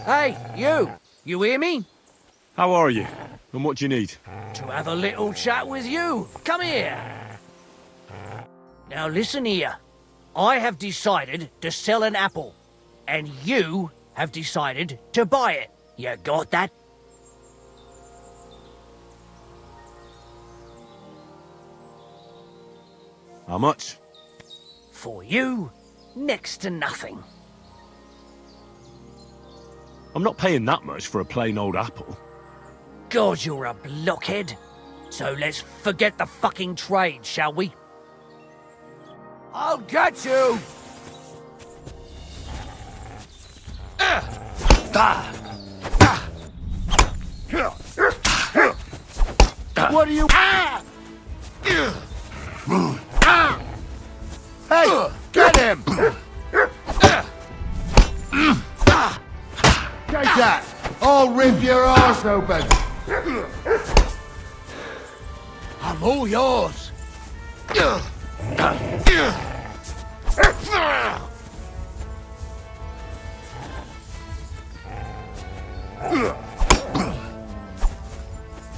Hey, you! You hear me? How are you? And what do you need? To have a little chat with you. Come here. Now listen here. I have decided to sell an apple. And you have decided to buy it. You got that? How much? For you, next to nothing. I'm not paying that much for a plain old apple. God, you're a blockhead. So let's forget the fucking trade, shall we? I'll get you! What are you... Hey, get him! Take that! I'll rip your arse open! I'm all yours.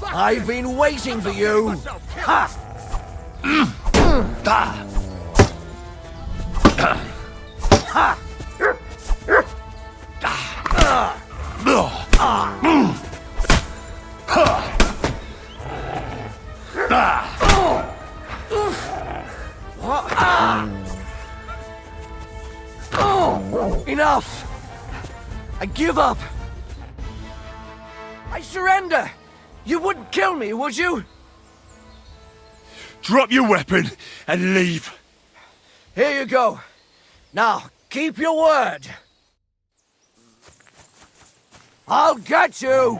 I've been waiting for you. Ha! Enough! I give up! I surrender! You wouldn't kill me, would you? Drop your weapon and leave. Here you go. Now, keep your word. I'll get you!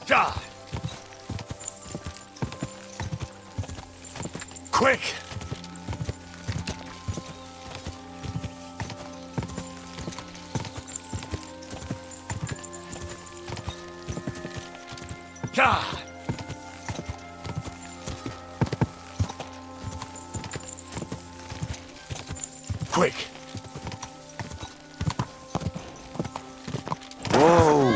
God. Quick! God! Quick! Whoa!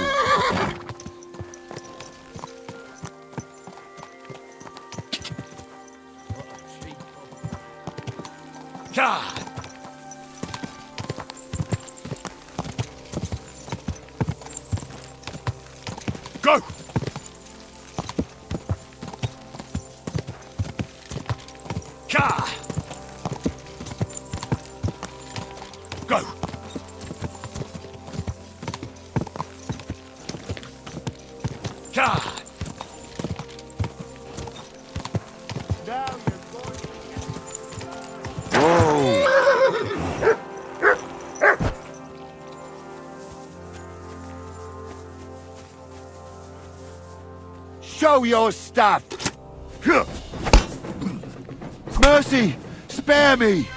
God! Go! God! Go! God! Now you're going to Whoa! show your stuff. Mercy, spare me.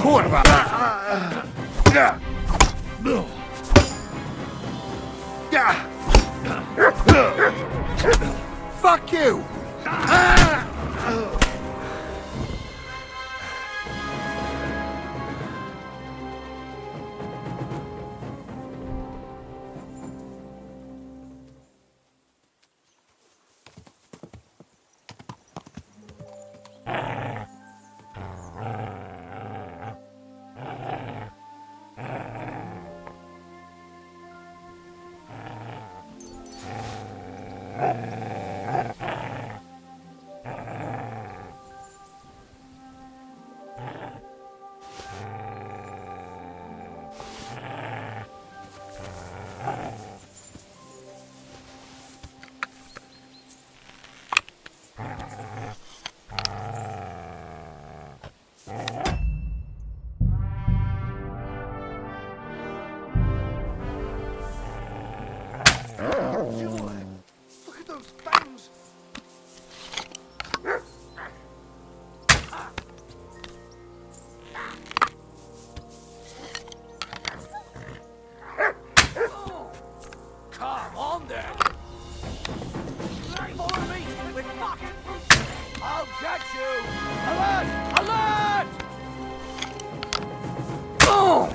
Kurwa! Fuck you! Look at those fangs! Come on then! Follow me! We're fucked! I'll get you! Alert! Alert! Oh!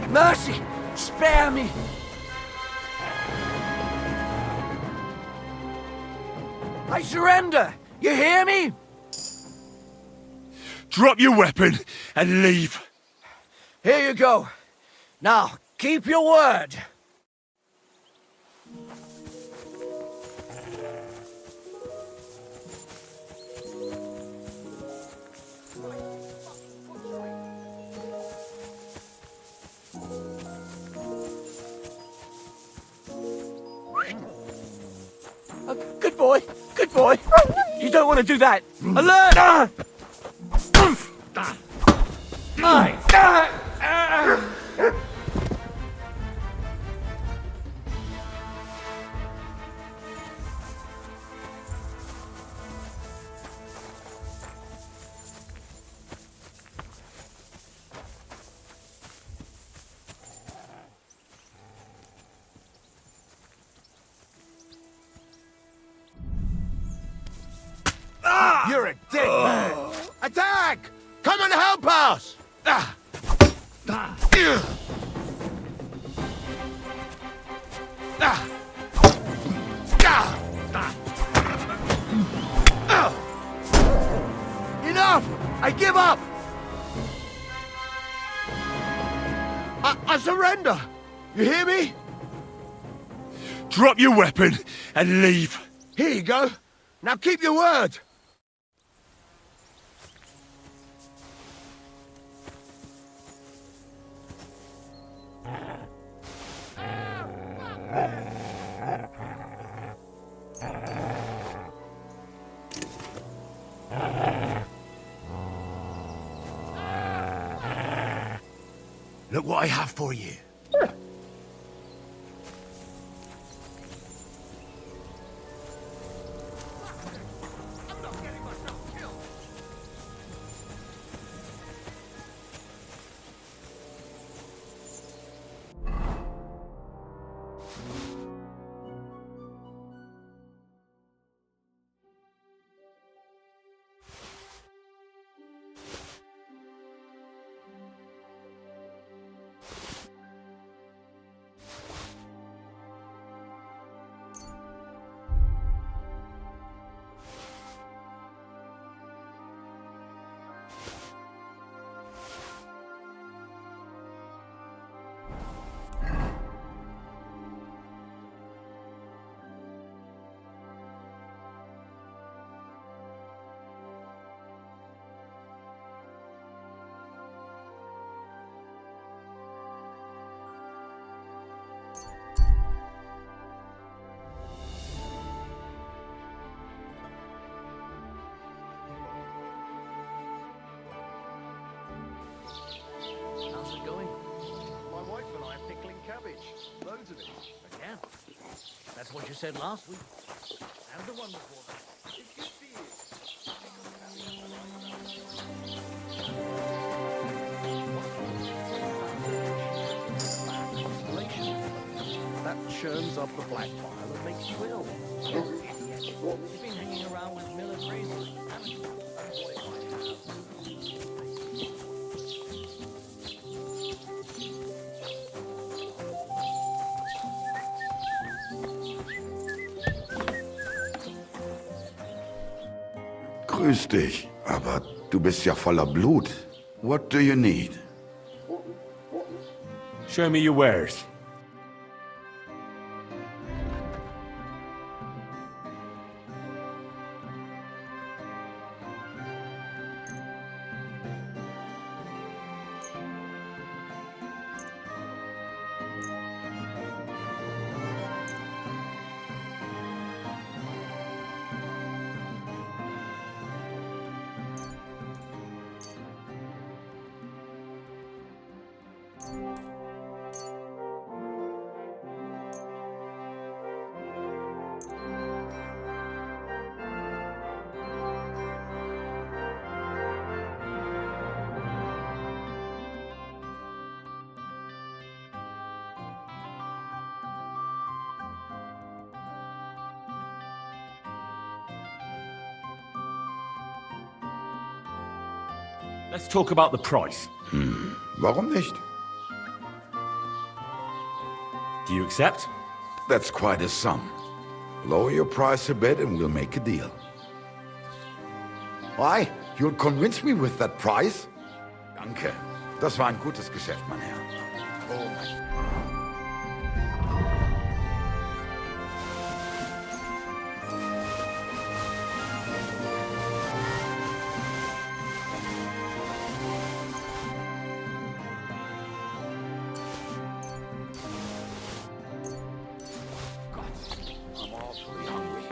Mercy! Spare me! I surrender! You hear me? Drop your weapon and leave. Here you go. Now, keep your word. Good boy. Good boy. You don't want to do that. Alert! You're a dick, man. Attack! Come and help us! Enough! I give up! I surrender! You hear me? Drop your weapon and leave. Here you go. Now keep your word. Look what I have for you. I'm not getting myself killed. How's it going? My wife and I are pickling cabbage. Loads of it. Again? That's what you said last week. And the one before that. It's good for you. That churns up the black bile and makes you ill. Idiot. You've been hanging around with militaries, haven't you? That's what it might have. Grüß dich, aber du bist ja voller Blut. What do you need? Show me your wares. Let's talk about the price. Warum nicht? Do you accept? That's quite a sum. Lower your price a bit and we'll make a deal. Why? You'll convince me with that price? Danke. Das war ein gutes Geschäft, mein Herr. Oh mein I'm awfully hungry.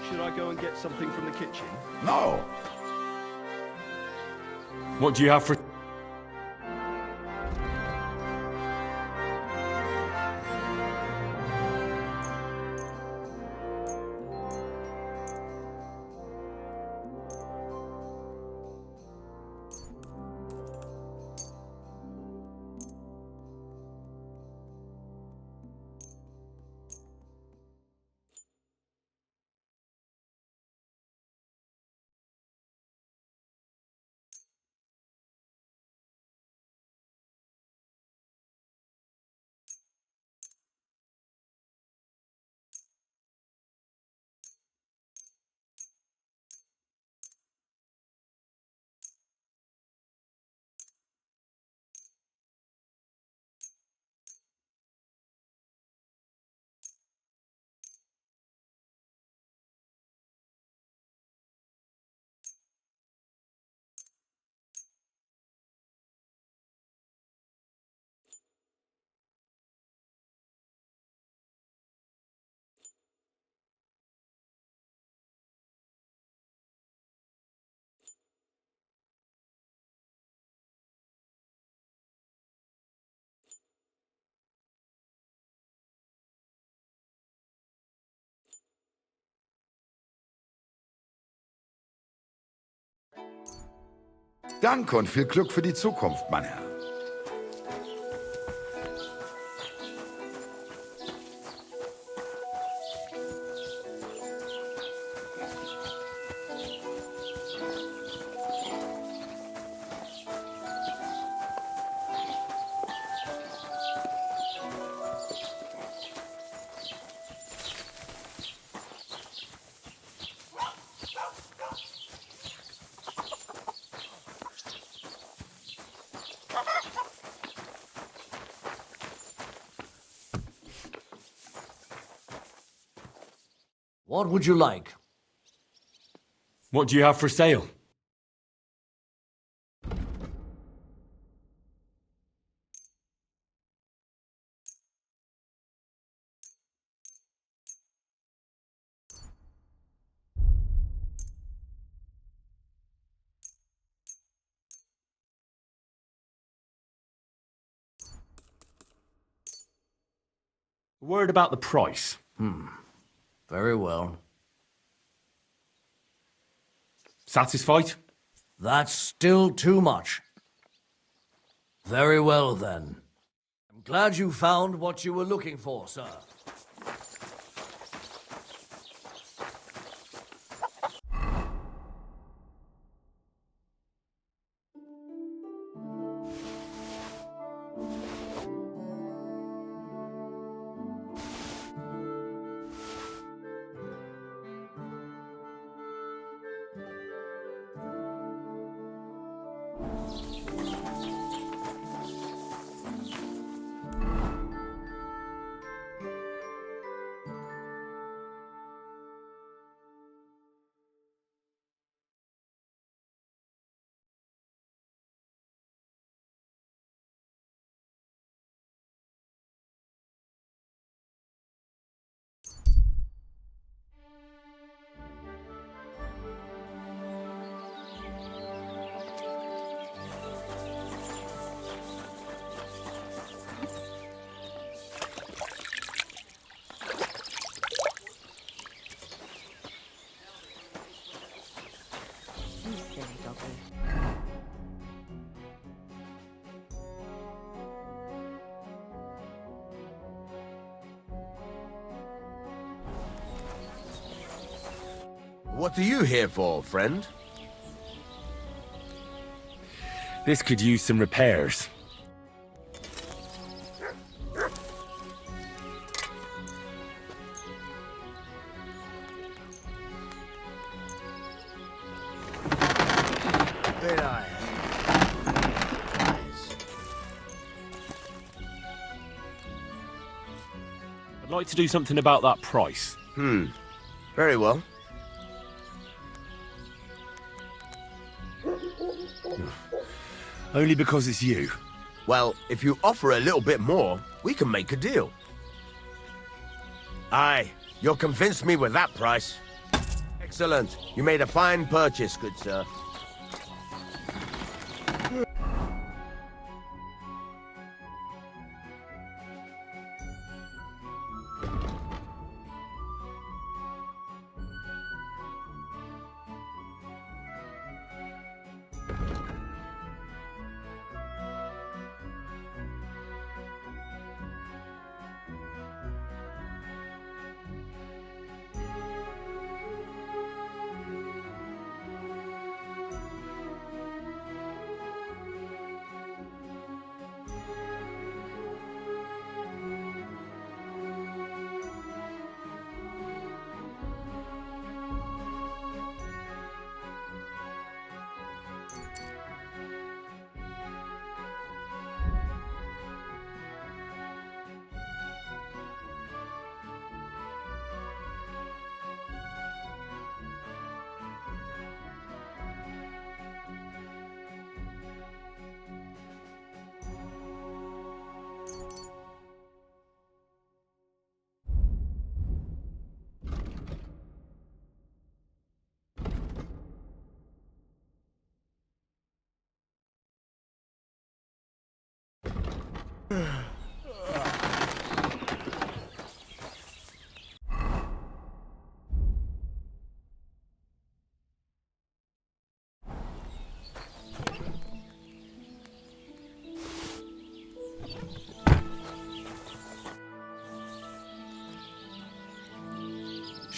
Should I go and get something from the kitchen? No! What do you have for... Danke und viel Glück für die Zukunft, mein Herr. What would you like? What do you have for sale? A word about the price. Very well. Satisfied? That's still too much. Very well, then. I'm glad you found what you were looking for, sir. You silly doggy. What are you here for, friend? This could use some repairs. Bit I I'd like to do something about that price. Very well. Only because it's you. Well, if you offer a little bit more, we can make a deal. Aye, you'll convince me with that price. Excellent. You made a fine purchase, good sir.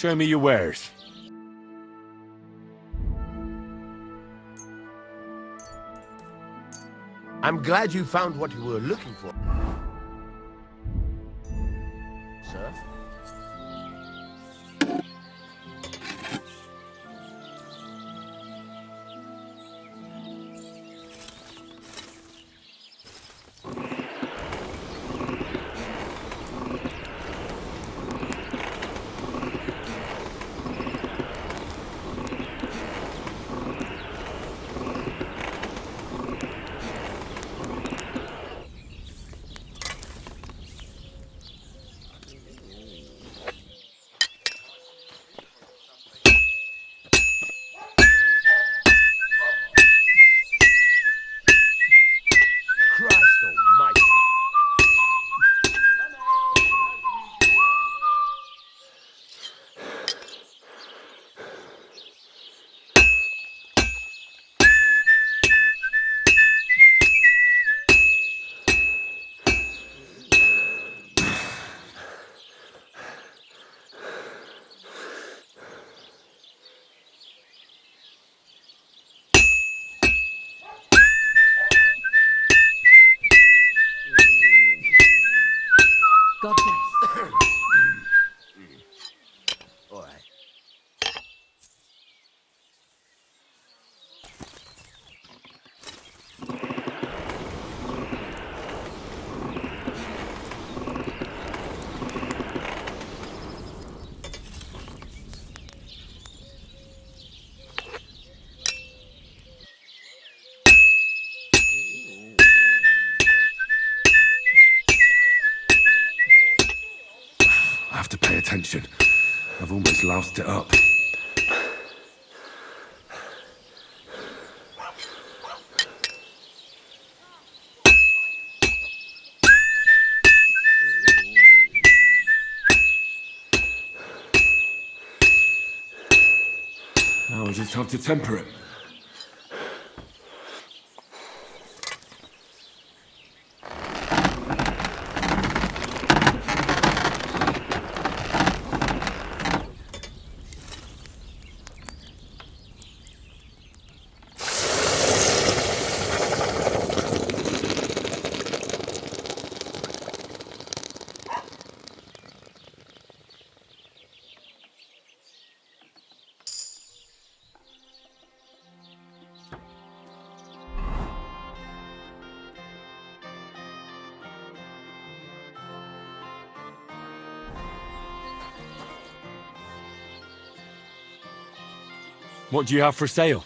Show me your wares. I'm glad you found what you were looking for, sir. Christ almighty. God bless. All right. I have to pay attention. I've almost loused it up. Now I just have to temper it. What do you have for sale?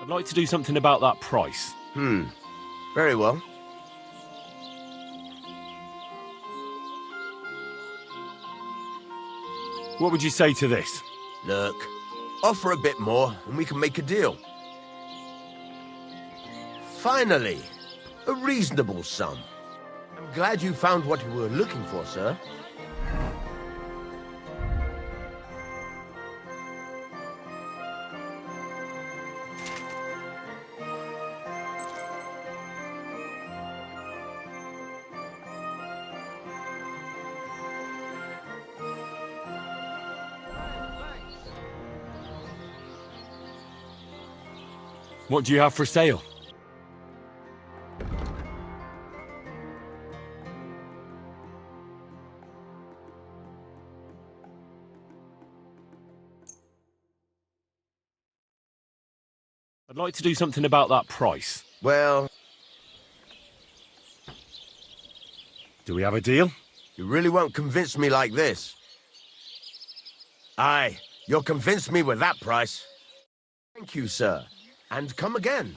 I'd like to do something about that price. Very well. What would you say to this? Look, offer a bit more and we can make a deal. Finally, a reasonable sum. I'm glad you found what you were looking for, sir. What do you have for sale? I'd like to do something about that price. Well, Do we have a deal? you really won't convince me like this. Aye, you'll convince me with that price. Thank you, sir. And come again.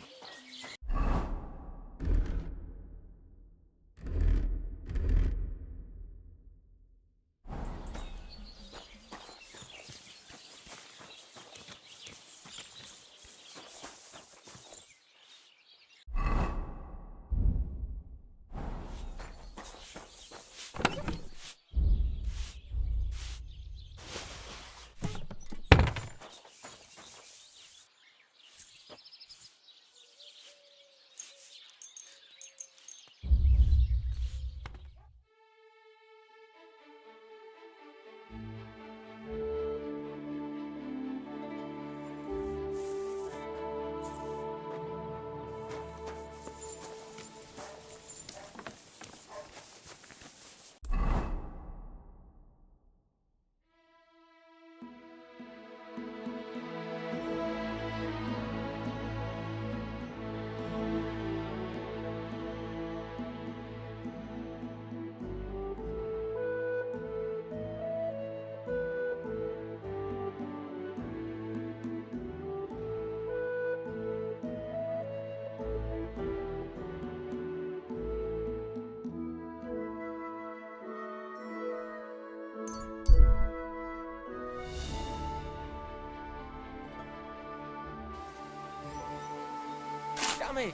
Damn it!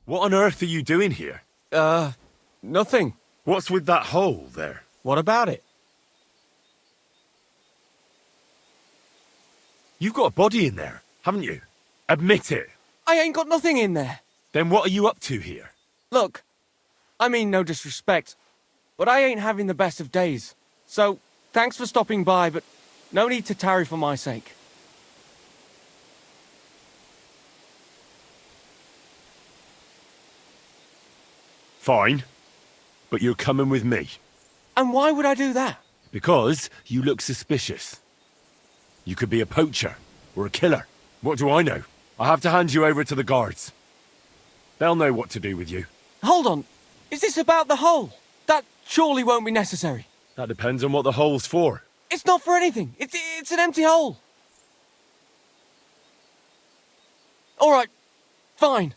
What on earth are you doing here? Nothing. What's with that hole there? What about it? You've got a body in there, haven't you? Admit it. I ain't got nothing in there. Then what are you up to here? Look, I mean no disrespect, but I ain't having the best of days. So, thanks for stopping by, but no need to tarry for my sake. Fine. But you're coming with me. And why would I do that? Because you look suspicious. You could be a poacher or a killer. What do I know? I have to hand you over to the guards. They'll know what to do with you. Hold on. Is this about the hole? That surely won't be necessary. That depends on what the hole's for. It's not for anything. It's an empty hole. All right. Fine.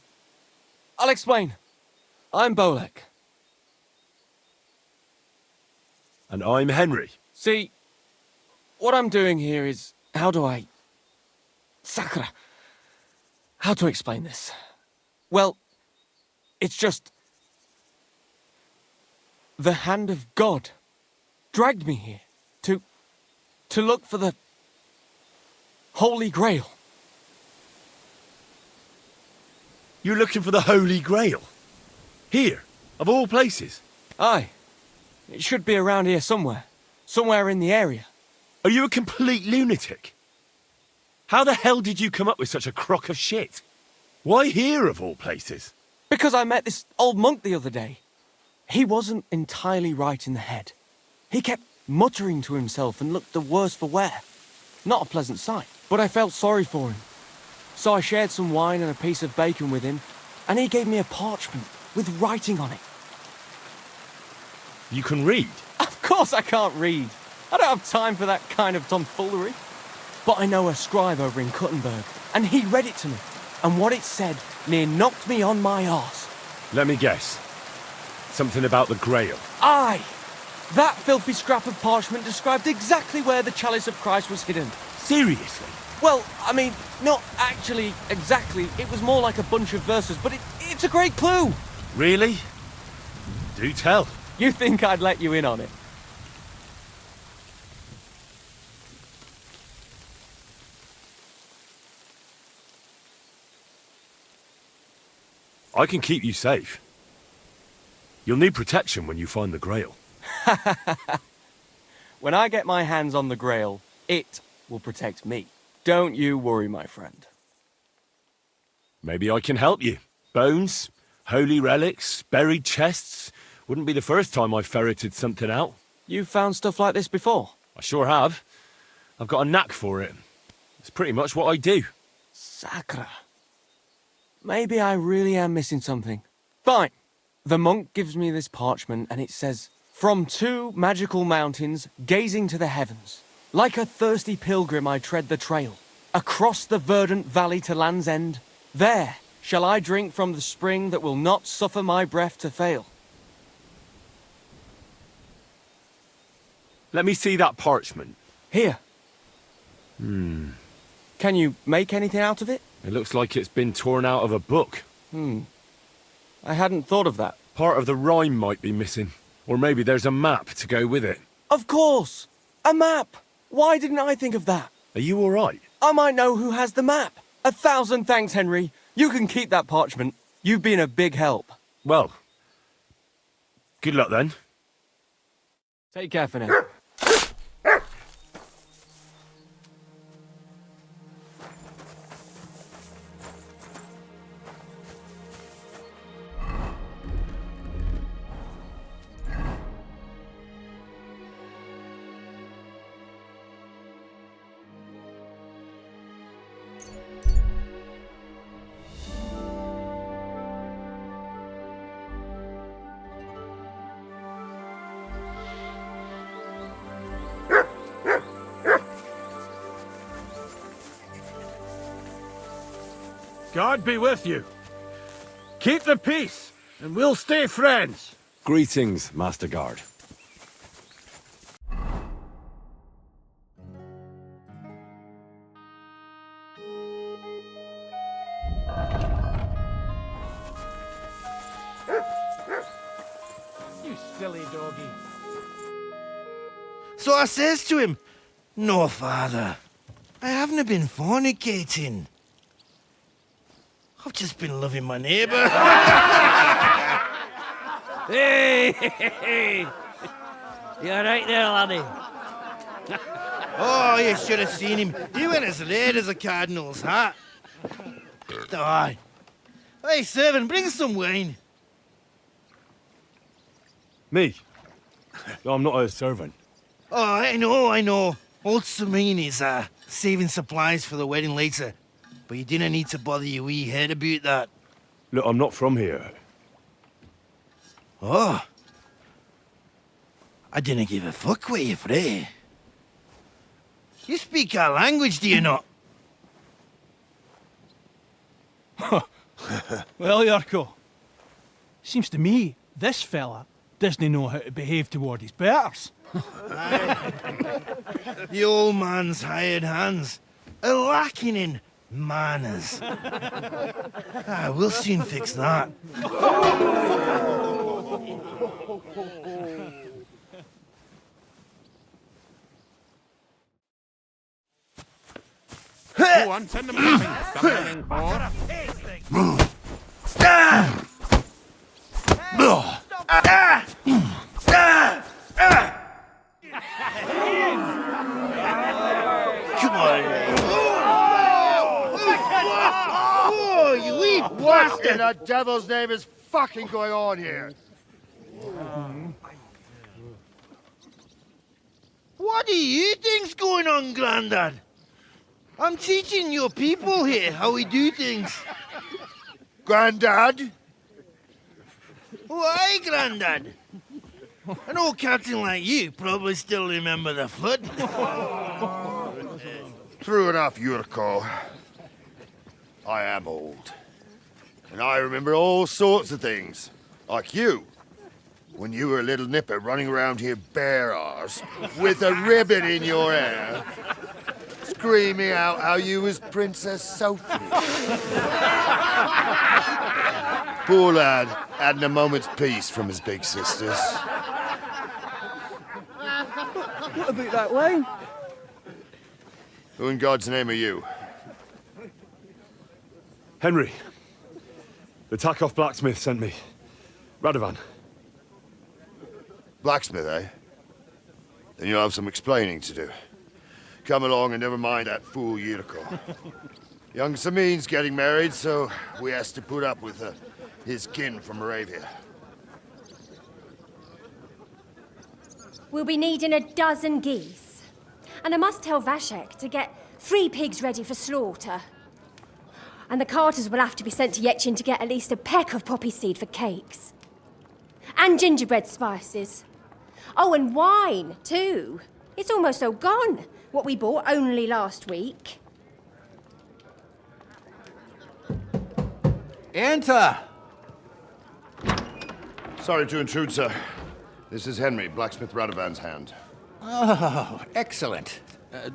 I'll explain. I'm Bolek. And I'm Henry. See, what I'm doing here is... How do I... Sakura. How to explain this? Well, it's just... The hand of God dragged me here to look for the Holy Grail. You're looking for the Holy Grail? Here, of all places? Aye. It should be around here somewhere. Somewhere in the area. Are you a complete lunatic? How the hell did you come up with such a crock of shit? Why here, of all places? Because I met this old monk the other day. He wasn't entirely right in the head. He kept muttering to himself and looked the worse for wear. Not a pleasant sight, but I felt sorry for him. So I shared some wine and a piece of bacon with him, and he gave me a parchment with writing on it. You can read? Of course I can't read. I don't have time for that kind of tomfoolery. But I know a scribe over in Kuttenberg, and he read it to me. And what it said near knocked me on my arse. Let me guess. Something about the Grail. Aye! That filthy scrap of parchment described exactly where the chalice of Christ was hidden. Seriously? Well, I mean, not actually exactly. It was more like a bunch of verses, but it's a great clue. Really? Do tell. You think I'd let you in on it? I can keep you safe. You'll need protection when you find the Grail. When I get my hands on the Grail, it will protect me. Don't you worry, my friend. Maybe I can help you. Bones, holy relics, buried chests. Wouldn't be the first time I ferreted something out. You've found stuff like this before? I sure have. I've got a knack for it. It's pretty much what I do. Sacra. Maybe I really am missing something. Fine. The monk gives me this parchment and it says, "From 2 magical mountains, gazing to the heavens. Like a thirsty pilgrim I tread the trail. Across the verdant valley to Land's End. There shall I drink from the spring that will not suffer my breath to fail." Let me see that parchment. Here. Can you make anything out of it? It looks like it's been torn out of a book. I hadn't thought of that. Part of the rhyme might be missing. Or maybe there's a map to go with it. Of course! A map! Why didn't I think of that? Are you all right? I might know who has the map. 1,000 thanks, Henry. You can keep that parchment. You've been a big help. Well, good luck then. Take care for now. God be with you. Keep the peace, and we'll stay friends. Greetings, Master Guard. You silly doggy. So I says to him, "No, father, I haven't been fornicating. I've just been loving my neighbour." Hey! You alright there, laddie? Oh, you should have seen him. He went as red as a cardinal's hat. Aye. Hey, servant, bring some wine. Me? I'm not a servant. Oh, I know. Old Samine is saving supplies for the wedding later. But you didn't need to bother your wee head about that. Look, I'm not from here. Oh. I didn't give a fuck what you pray. You speak our language, do you not? Well, Yarko, seems to me this fella doesn't know how to behave toward his betters. The old man's hired hands are lacking in manners. We'll soon fix that. Who wants in the meeting? Something for? Come on. Oh, you wee What in the devil's name is fucking going on here? What do you think's going on, Grandad? I'm teaching your people here how we do things. Grandad? Why, Grandad? An old captain like you probably still remember the flood. True enough, Yurko. I am old. And I remember all sorts of things. Like you. When you were a little nipper running around here bare arse, with a ribbon in your hair, screaming out how you was Princess Sophie. Poor lad hadn't a moment's peace from his big sisters. What about that wine? Who in God's name are you? Henry. The Takoff blacksmith sent me. Radovan. Blacksmith, eh? Then you'll have some explaining to do. Come along and never mind that fool Yurko. Young Samin's getting married, so we has to put up with his kin from Moravia. We'll be needing a dozen geese. And I must tell Vashek to get 3 pigs ready for slaughter. And the carters will have to be sent to Yetchin to get at least a peck of poppy seed for cakes. And gingerbread spices. Oh, and wine, too. It's almost all gone, what we bought only last week. Enter! Sorry to intrude, sir. This is Henry, Blacksmith Radovan's hand. Oh, excellent.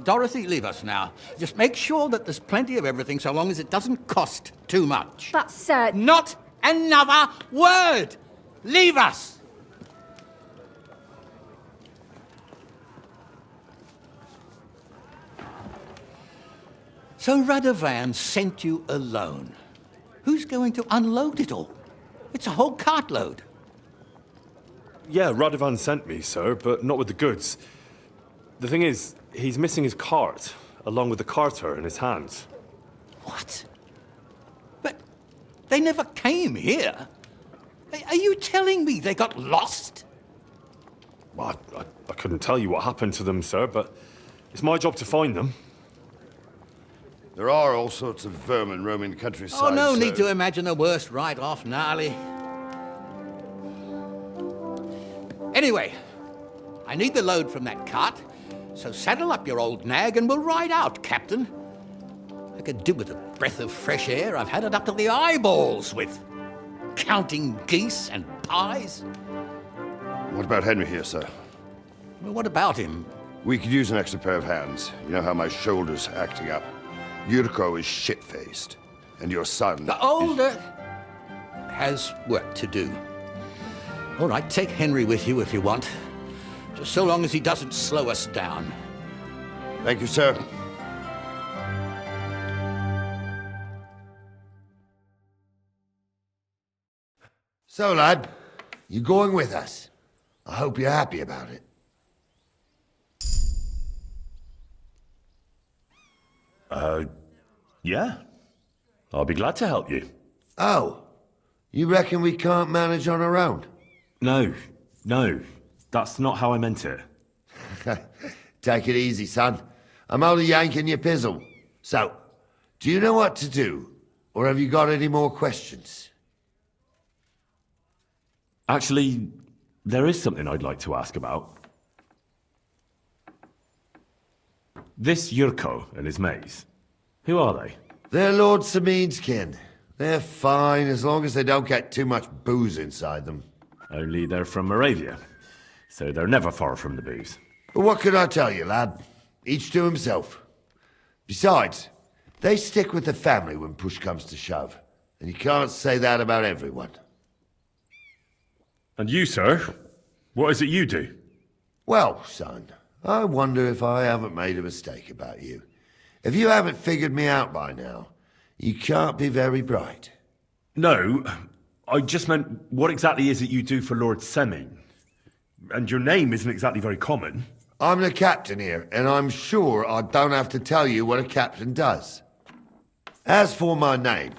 Dorothy, leave us now. Just make sure that there's plenty of everything so long as it doesn't cost too much. But, sir... Not another word! Leave us! So Radovan sent you alone. Who's going to unload it all? It's a whole cartload. Yeah, Radovan sent me, sir, but not with the goods. The thing is, he's missing his cart, along with the carter in his hands. What? But they never came here. Are you telling me they got lost? Well, I couldn't tell you what happened to them, sir, but it's my job to find them. There are all sorts of vermin roaming the countryside. Oh, no so... need to imagine the worst right off, gnarly. Anyway, I need the load from that cart, so saddle up your old nag and we'll ride out, Captain. I could do with a breath of fresh air. I've had it up to the eyeballs with counting geese and pies. What about Henry here, sir? Well, what about him? We could use an extra pair of hands. You know how my shoulder's acting up. Yurko is shit-faced, and your son... The older has work to do. All right, take Henry with you if you want. Just so long as he doesn't slow us down. Thank you, sir. So, lad, you going with us? I hope you're happy about it. Yeah. I'll be glad to help you. Oh, you reckon we can't manage on our own? No. That's not how I meant it. Take it easy, son. I'm only yanking your pizzle. So, do you know what to do? Or have you got any more questions? Actually, there is something I'd like to ask about. This Yurko and his mates, who are they? They're Lord Samin's kin. They're fine as long as they don't get too much booze inside them. Only they're from Moravia, so they're never far from the booze. But what can I tell you, lad? Each to himself. Besides, they stick with the family when push comes to shove. And you can't say that about everyone. And you, sir? What is it you do? Well, son, I wonder if I haven't made a mistake about you. If you haven't figured me out by now, you can't be very bright. No, I just meant, what exactly is it you do for Lord Semin? And your name isn't exactly very common. I'm the captain here, and I'm sure I don't have to tell you what a captain does. As for my name,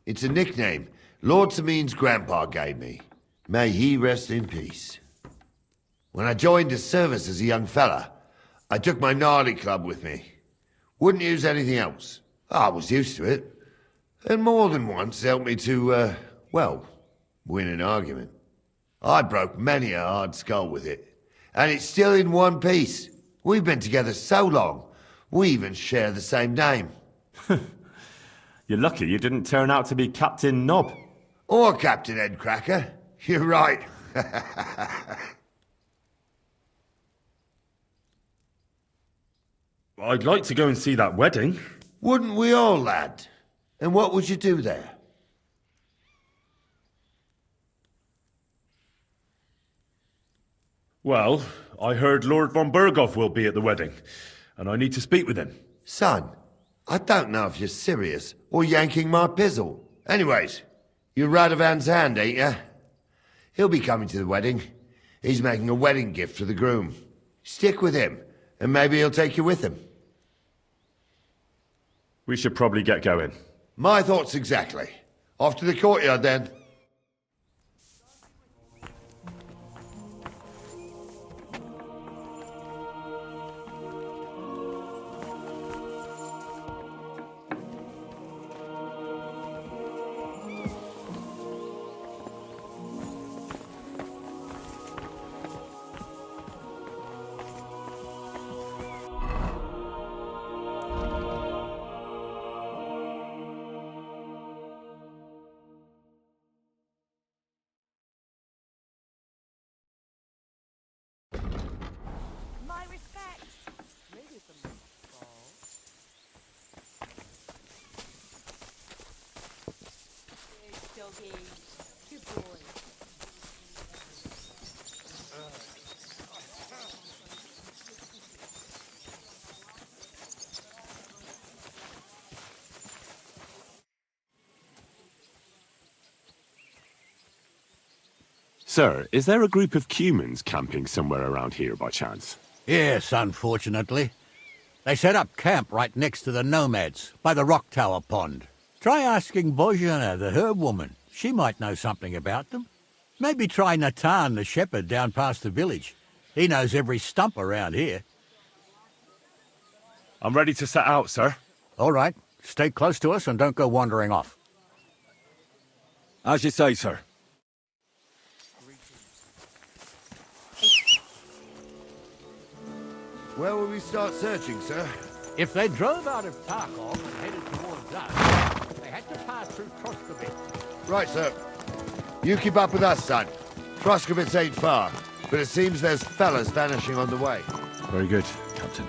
it's a nickname Lord Samin's grandpa gave me. May he rest in peace. When I joined his service as a young fella, I took my gnarly club with me. Wouldn't use anything else. I was used to it. And more than once helped me to, win an argument. I broke many a hard skull with it. And it's still in one piece. We've been together so long, we even share the same name. You're lucky you didn't turn out to be Captain Knob. Or Captain Headcracker. You're right. I'd like to go and see that wedding. Wouldn't we all, lad? And what would you do there? Well, I heard Lord von Berghoff will be at the wedding, and I need to speak with him. Son, I don't know if you're serious or yanking my pizzle. Anyways, you're Radovan's hand, ain't you? He'll be coming to the wedding. He's making a wedding gift for the groom. Stick with him, and maybe he'll take you with him. We should probably get going. My thoughts exactly. Off to the courtyard, then. My respects. Doggy. Good boy. Sir, is there a group of humans camping somewhere around here by chance? Yes, unfortunately. They set up camp right next to the nomads, by the rock tower pond. Try asking Bojana, the herb woman. She might know something about them. Maybe try Natan, the shepherd, down past the village. He knows every stump around here. I'm ready to set out, sir. All right. Stay close to us and don't go wandering off. As you say, sir. Where will we start searching, sir? If they drove out of Tarkov and headed towards us, they had to pass through Troskovitz. Right, sir. You keep up with us, son. Troskovitz ain't far, but it seems there's fellas vanishing on the way. Very good, Captain.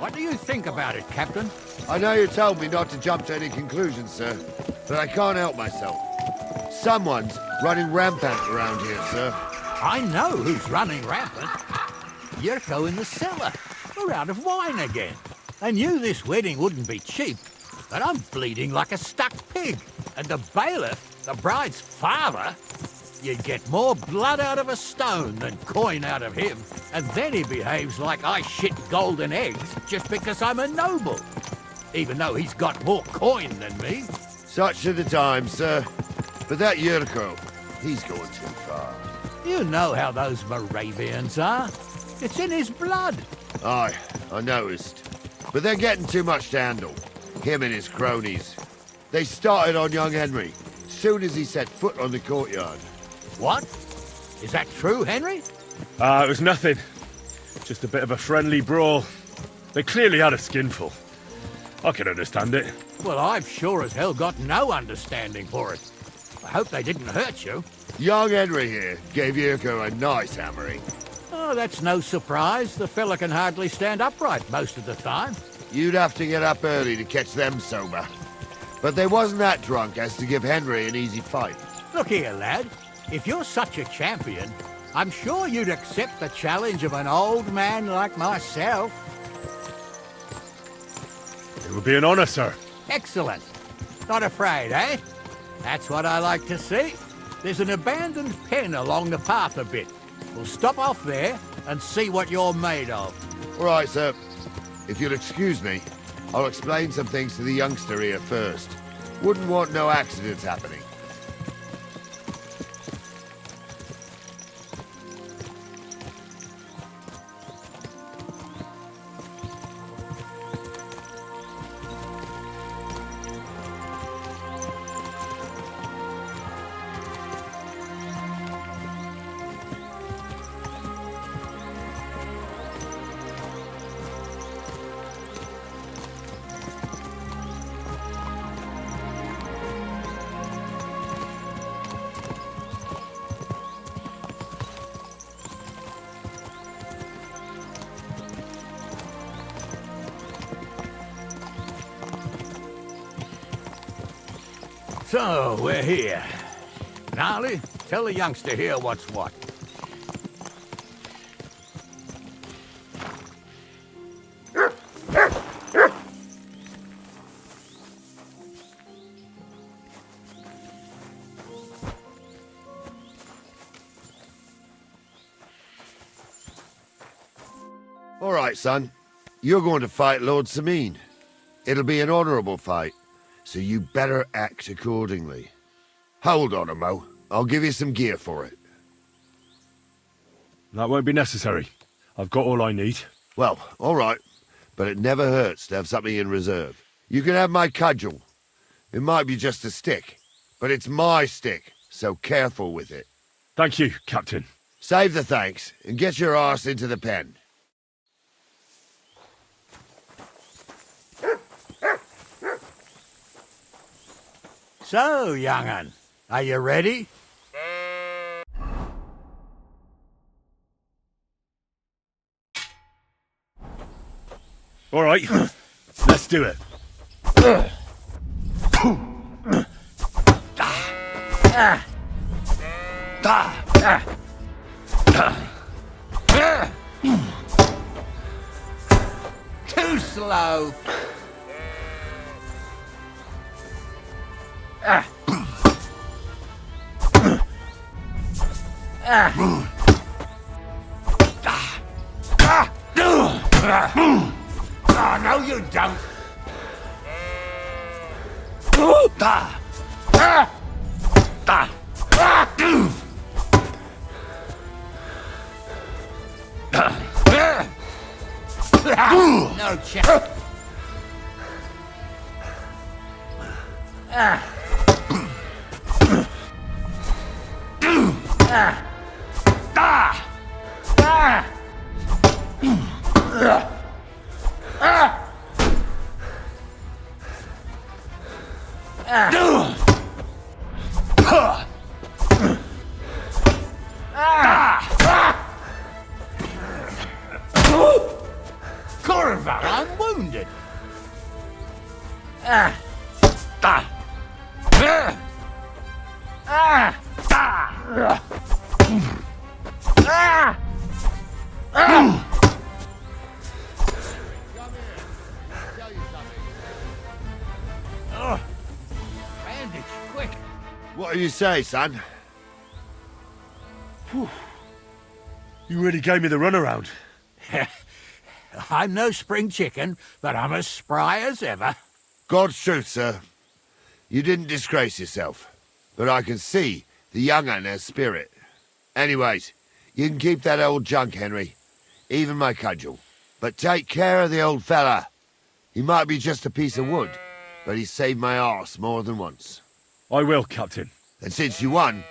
What do you think about it, Captain? I know you told me not to jump to any conclusions, sir, but I can't help myself. Someone's running rampant around here, sir. I know who's running rampant. Yurko in the cellar. We're out of wine again. I knew this wedding wouldn't be cheap, but I'm bleeding like a stuck pig. And the bailiff, the bride's father, you'd get more blood out of a stone than coin out of him. And then he behaves like I shit golden eggs just because I'm a noble. Even though he's got more coin than me. Such are the times, sir. But that Yurko, he's going too far. You know how those Moravians are. It's in his blood. Aye, I noticed. But they're getting too much to handle. Him and his cronies. They started on young Henry, soon as he set foot on the courtyard. What? Is that true, Henry? It was nothing. Just a bit of a friendly brawl. They clearly had a skinful. I can understand it. Well, I've sure as hell got no understanding for it. I hope they didn't hurt you. Young Henry here gave Yurko a nice hammering. Oh, that's no surprise. The fella can hardly stand upright most of the time. You'd have to get up early to catch them sober. But they wasn't that drunk as to give Henry an easy fight. Look here, lad. If you're such a champion, I'm sure you'd accept the challenge of an old man like myself. It would be an honor, sir. Excellent. Not afraid, eh? That's what I like to see. There's an abandoned pen along the path a bit. We'll stop off there and see what you're made of. All right, sir. If you'll excuse me, I'll explain some things to the youngster here first. Wouldn't want no accidents happening. So, we're here. Gnarly, tell the youngster here what's what. right, son. You're going to fight Lord Sameen. It'll be an honorable fight, so you better act accordingly. Hold on, Mo. I'll give you some gear for it. That won't be necessary. I've got all I need. Well, all right. But it never hurts to have something in reserve. You can have my cudgel. It might be just a stick, but it's my stick, so careful with it. Thank you, Captain. Save the thanks, and get your arse into the pen. So, young'un, are you ready? All right, let's do it. Too slow. Oh, no, you don't. No chance. Corva, I'm wounded. Bandage, quick. What do you say, son? You really gave me the runaround. I'm no spring chicken, but I'm as spry as ever. God's truth, sir. You didn't disgrace yourself, but I can see the young'un has spirit. Anyways, you can keep that old junk, Henry. Even my cudgel. But take care of the old fella. He might be just a piece of wood, but he saved my arse more than once. I will, Captain. And since you won,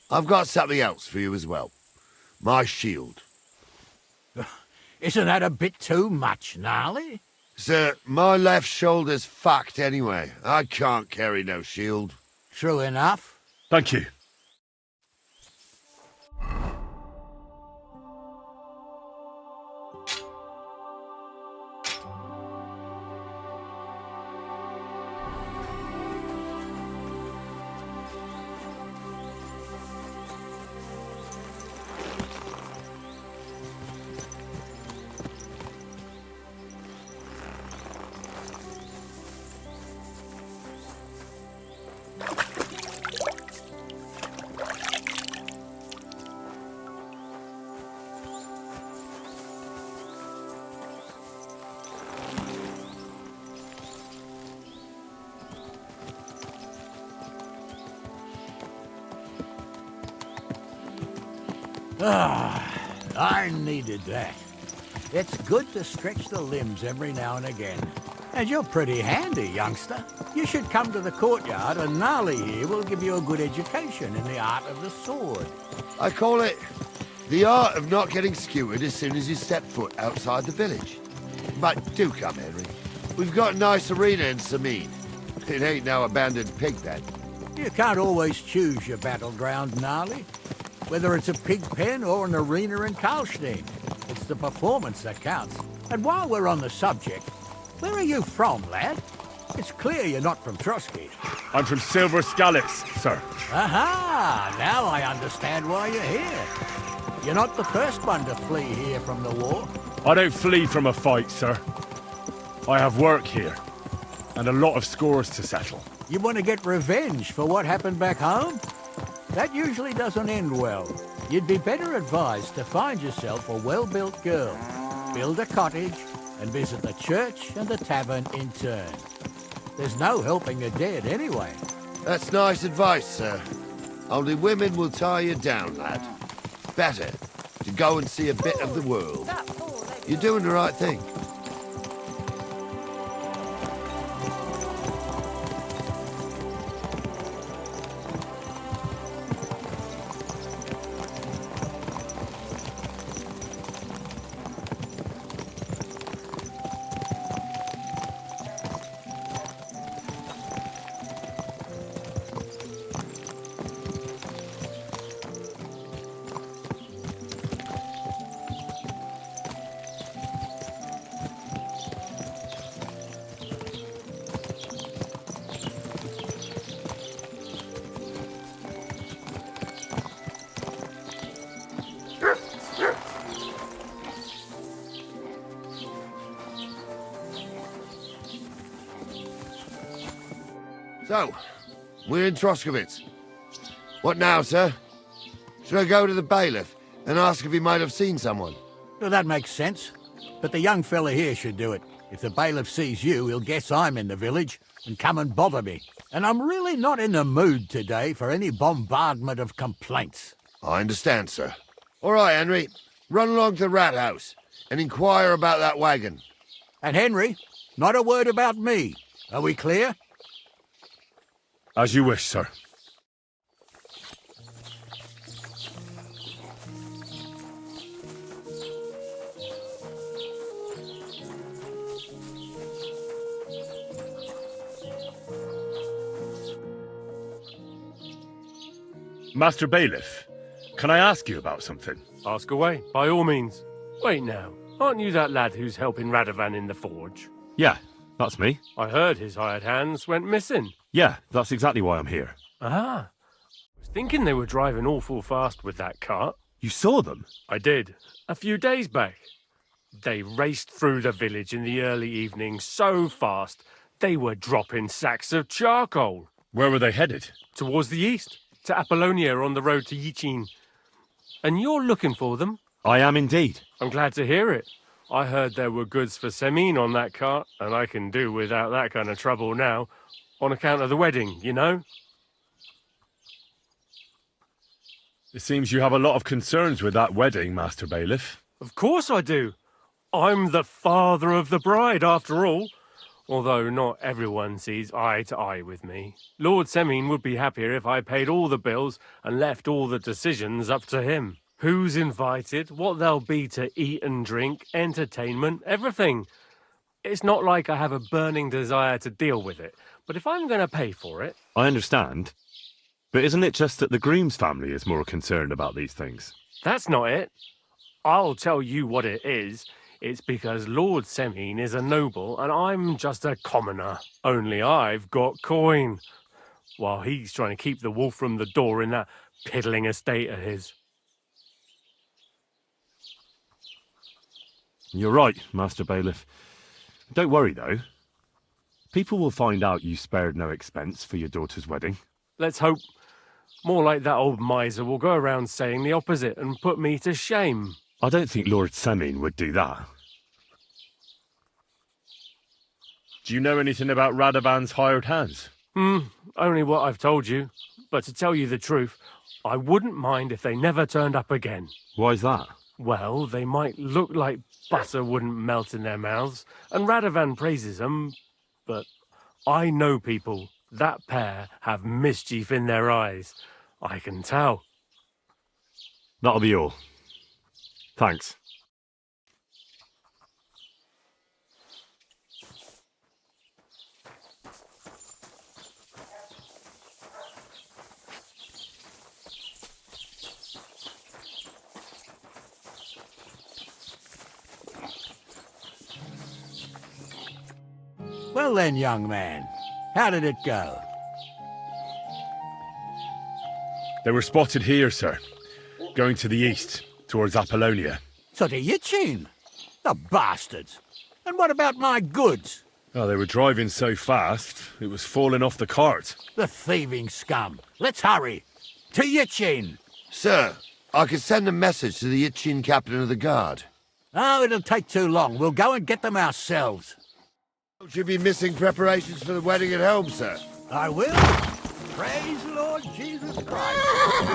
I've got something else for you as well. My shield. Isn't that a bit too much, Gnarly? Sir, my left shoulder's fucked anyway. I can't carry no shield. True enough. Thank you. I needed that. It's good to stretch the limbs every now and again. And you're pretty handy, youngster. You should come to the courtyard, and Gnarly here will give you a good education in the art of the sword. I call it the art of not getting skewered as soon as you step foot outside the village. But do come, Henry. We've got a nice arena in Sameen. It ain't no abandoned pig pen. You can't always choose your battleground, Gnarly. Whether it's a pig pen or an arena in Karlstein, it's the performance that counts. And while we're on the subject, where are you from, lad? It's clear you're not from Trotsky. I'm from Silver Scallops, sir. Aha! Now I understand why you're here. You're not the first one to flee here from the war. I don't flee from a fight, sir. I have work here, and a lot of scores to settle. You want to get revenge for what happened back home? That usually doesn't end well. You'd be better advised to find yourself a well-built girl. build a cottage, and visit the church and the tavern in turn. There's no helping the dead anyway. That's nice advice, sir. Only women will tie you down, lad. Better to go and see a bit of the world. You're doing the right thing. So, we're in Troskowitz. What now, sir? Should I go to the bailiff and ask if he might have seen someone? Well, that makes sense. But the young fella here should do it. If the bailiff sees you, he'll guess I'm in the village and come and bother me. And I'm really not in the mood today for any bombardment of complaints. I understand, sir. All right, Henry. Run along to the rat house and inquire about that wagon. And Henry, not a word about me. Are we clear? As you wish, sir. Master Bailiff, can I ask you about something? Ask away, by all means. Wait now, aren't you that lad who's helping Radovan in the forge? Yeah, that's me. I heard his hired hands went missing. Yeah, that's exactly why I'm here. Ah, I was thinking they were driving awful fast with that cart. You saw them? I did, a few days back. They raced through the village in the early evening so fast, they were dropping sacks of charcoal. Where were they headed? Towards the east, to Apollonia on the road to Yichin. And you're looking for them? I am indeed. I'm glad to hear it. I heard there were goods for Semine on that cart, and I can do without that kind of trouble now, on account of the wedding, you know? It seems you have a lot of concerns with that wedding, Master Bailiff. Of course I do. I'm the father of the bride, after all. Although not everyone sees eye to eye with me. Lord Semine would be happier if I paid all the bills and left all the decisions up to him. Who's invited, what there'll be to eat and drink, entertainment, everything. It's not like I have a burning desire to deal with it, but if I'm going to pay for it... I understand. But isn't it just that the groom's family is more concerned about these things? That's not it. I'll tell you what it is. It's because Lord Semine is a noble and I'm just a commoner. Only I've got coin, while he's trying to keep the wolf from the door in that piddling estate of his. You're right, Master Bailiff. Don't worry, though. People will find out you spared no expense for your daughter's wedding. Let's hope. More like that old miser will go around saying the opposite and put me to shame. I don't think Lord Semine would do that. Do you know anything about Radovan's hired hands? Only what I've told you. But to tell you the truth, I wouldn't mind if they never turned up again. Why's that? Well, they might look like butter wouldn't melt in their mouths, and Radovan praises them, but I know people. That pair have mischief in their eyes. I can tell. That'll be all. Thanks. Well then, young man, how did it go? They were spotted here, sir. Going to the east, towards Apollonia. So to Yichin? The bastards! And what about my goods? Oh, they were driving so fast, it was falling off the cart. The thieving scum! Let's hurry! To Yichin! Sir, I could send a message to the Yichin captain of the guard. Oh, it'll take too long. We'll go and get them ourselves. Don't you be missing preparations for the wedding at home, sir? I will. Praise the Lord Jesus Christ.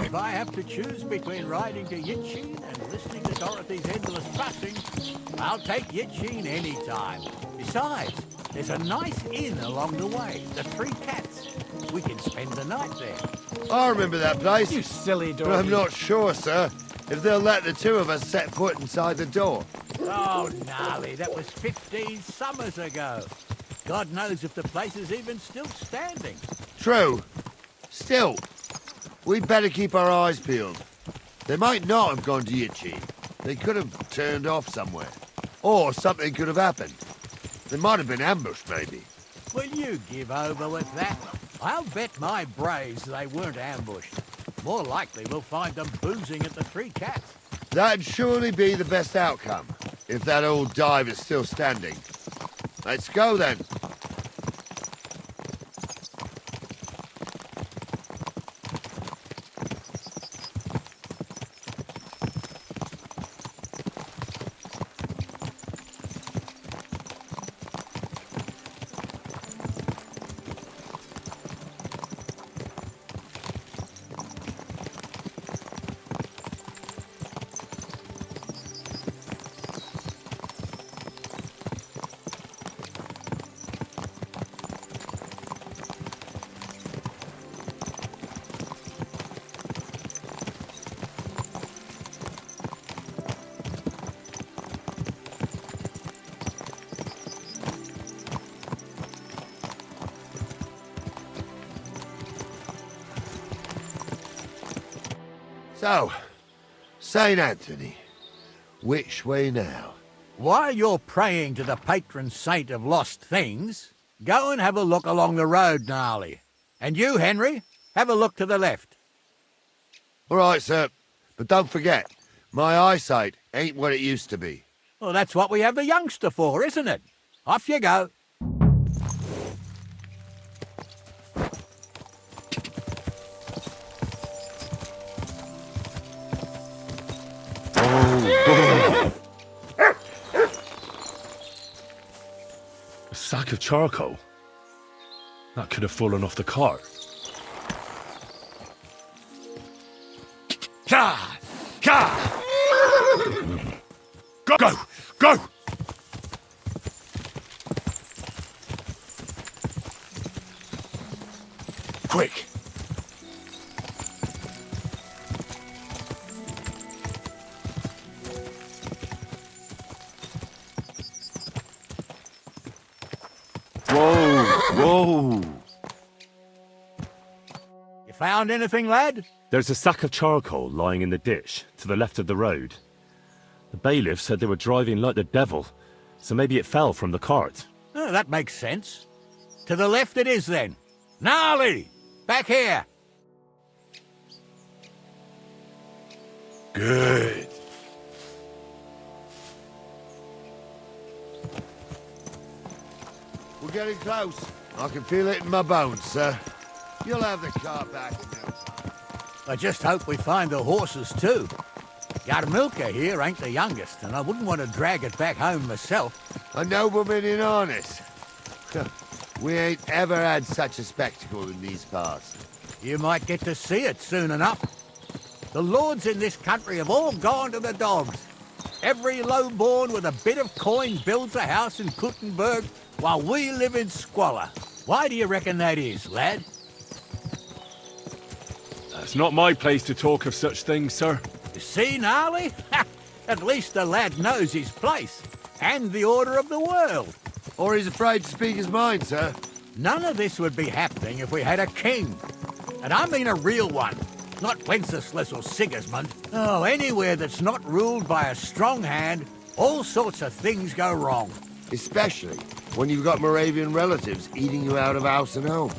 If I have to choose between riding to Yitchin and listening to Dorothy's endless fussing, I'll take Yitchin any time. Besides, there's a nice inn along the way, the Three Cats. We can spend the night there. I remember that place. You silly dog. But I'm not sure, sir, if they'll let the two of us set foot inside the door. Oh, gnarly, that was 15 summers ago. God knows if the place is even still standing. True. Still, we'd better keep our eyes peeled. They might not have gone to Yitchin. They could have turned off somewhere. Or something could have happened. They might have been ambushed, maybe. Will you give over with that? I'll bet my braves they weren't ambushed. More likely we'll find them boozing at the Three Cats. That'd surely be the best outcome, if that old dive is still standing. Let's go, then. So, St. Anthony, which way now? While you're praying to the patron saint of lost things, go and have a look along the road, Gnarly. And you, Henry, have a look to the left. All right, sir. But don't forget, my eyesight ain't what it used to be. Well, that's what we have the youngster for, isn't it? Off you go. A sack of charcoal? That could have fallen off the cart. Gah! Gah! Go! Go! Go! Quick! Whoa! Whoa! You found anything, lad? There's a sack of charcoal lying in the ditch to the left of the road. The bailiff said they were driving like the devil, so maybe it fell from the cart. Oh, that makes sense. To the left it is, then. Gnarly! Back here! Good. We're getting close. I can feel it in my bones, sir. You'll have the car back in no time. I just hope we find the horses, too. Yarmilka here ain't the youngest, and I wouldn't want to drag it back home myself. A nobleman in harness. We ain't ever had such a spectacle in these parts. You might get to see it soon enough. The lords in this country have all gone to the dogs. Every lowborn with a bit of coin builds a house in Kuttenberg while we live in squalor. Why do you reckon that is, lad? That's not my place to talk of such things, sir. You see, Gnarly? At least the lad knows his place and the order of the world. Or he's afraid to speak his mind, sir. None of this would be happening if we had a king. And I mean a real one, not Wenceslas or Sigismund. Oh, anywhere that's not ruled by a strong hand, all sorts of things go wrong. Especially when you've got Moravian relatives eating you out of house and home.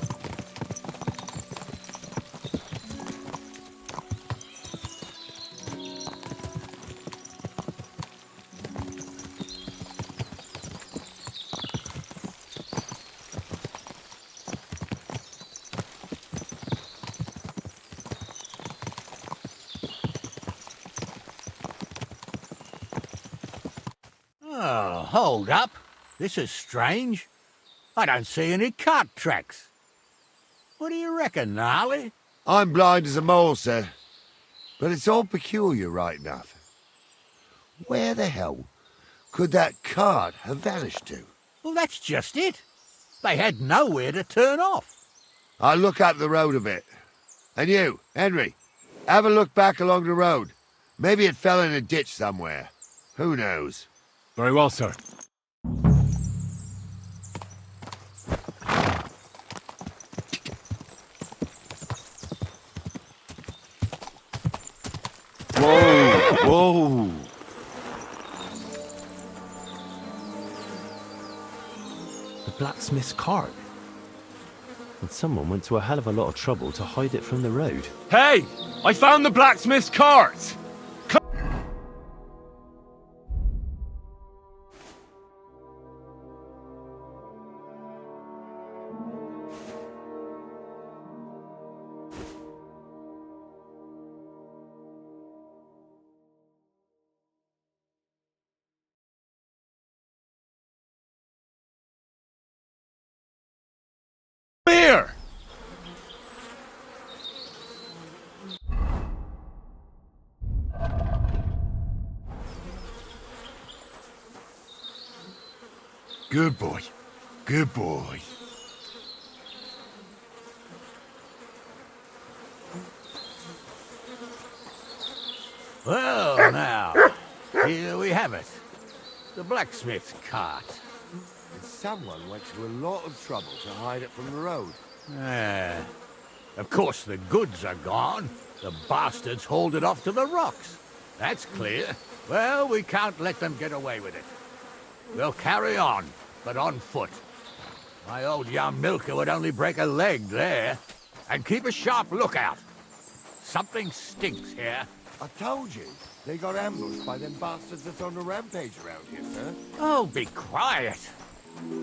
hold up. This is strange. I don't see any cart tracks. What do you reckon, Gnarly? I'm blind as a mole, sir. But it's all peculiar, right enough. Where the hell could that cart have vanished to? Well, that's just it. They had nowhere to turn off. I'll look up the road a bit. And you, Henry, have a look back along the road. Maybe it fell in a ditch somewhere. Who knows? Very well, sir. Whoa! Whoa! The blacksmith's cart. And someone went to a hell of a lot of trouble to hide it from the road. Hey! I found the blacksmith's cart! Here! Good boy. Good boy. Well, now, here we have it. The blacksmith's cart. And someone went to a lot of trouble to hide it from the road. Of course, the goods are gone. The bastards hauled it off to the rocks. That's clear. Well, we can't let them get away with it. We'll carry on, but on foot. My old young milker would only break a leg there. And keep a sharp lookout. Something stinks here. I told you, they got ambushed by them bastards that's on the rampage around here, sir. Oh, be quiet.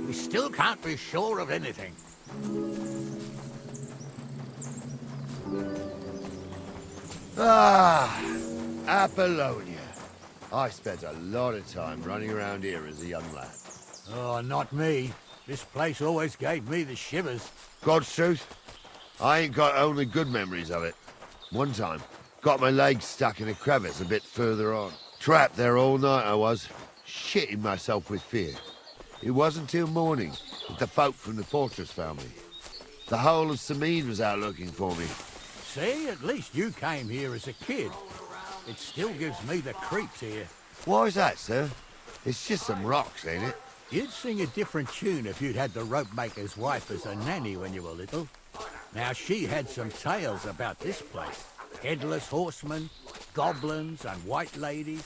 We still can't be sure of anything. Ah, Apollonia. I spent a lot of time running around here as a young lad. Oh, not me. This place always gave me the shivers. God's truth, I ain't got only good memories of it. One time, got my legs stuck in a crevice a bit further on. Trapped there all night I was, shitting myself with fear. It wasn't till morning that the folk from the fortress found me. The whole of Sameen was out looking for me. See, at least you came here as a kid. It still gives me the creeps here. Why's that, sir? It's just some rocks, ain't it? You'd sing a different tune if you'd had the rope-maker's wife as a nanny when you were little. Now, she had some tales about this place. Headless horsemen, goblins and white ladies.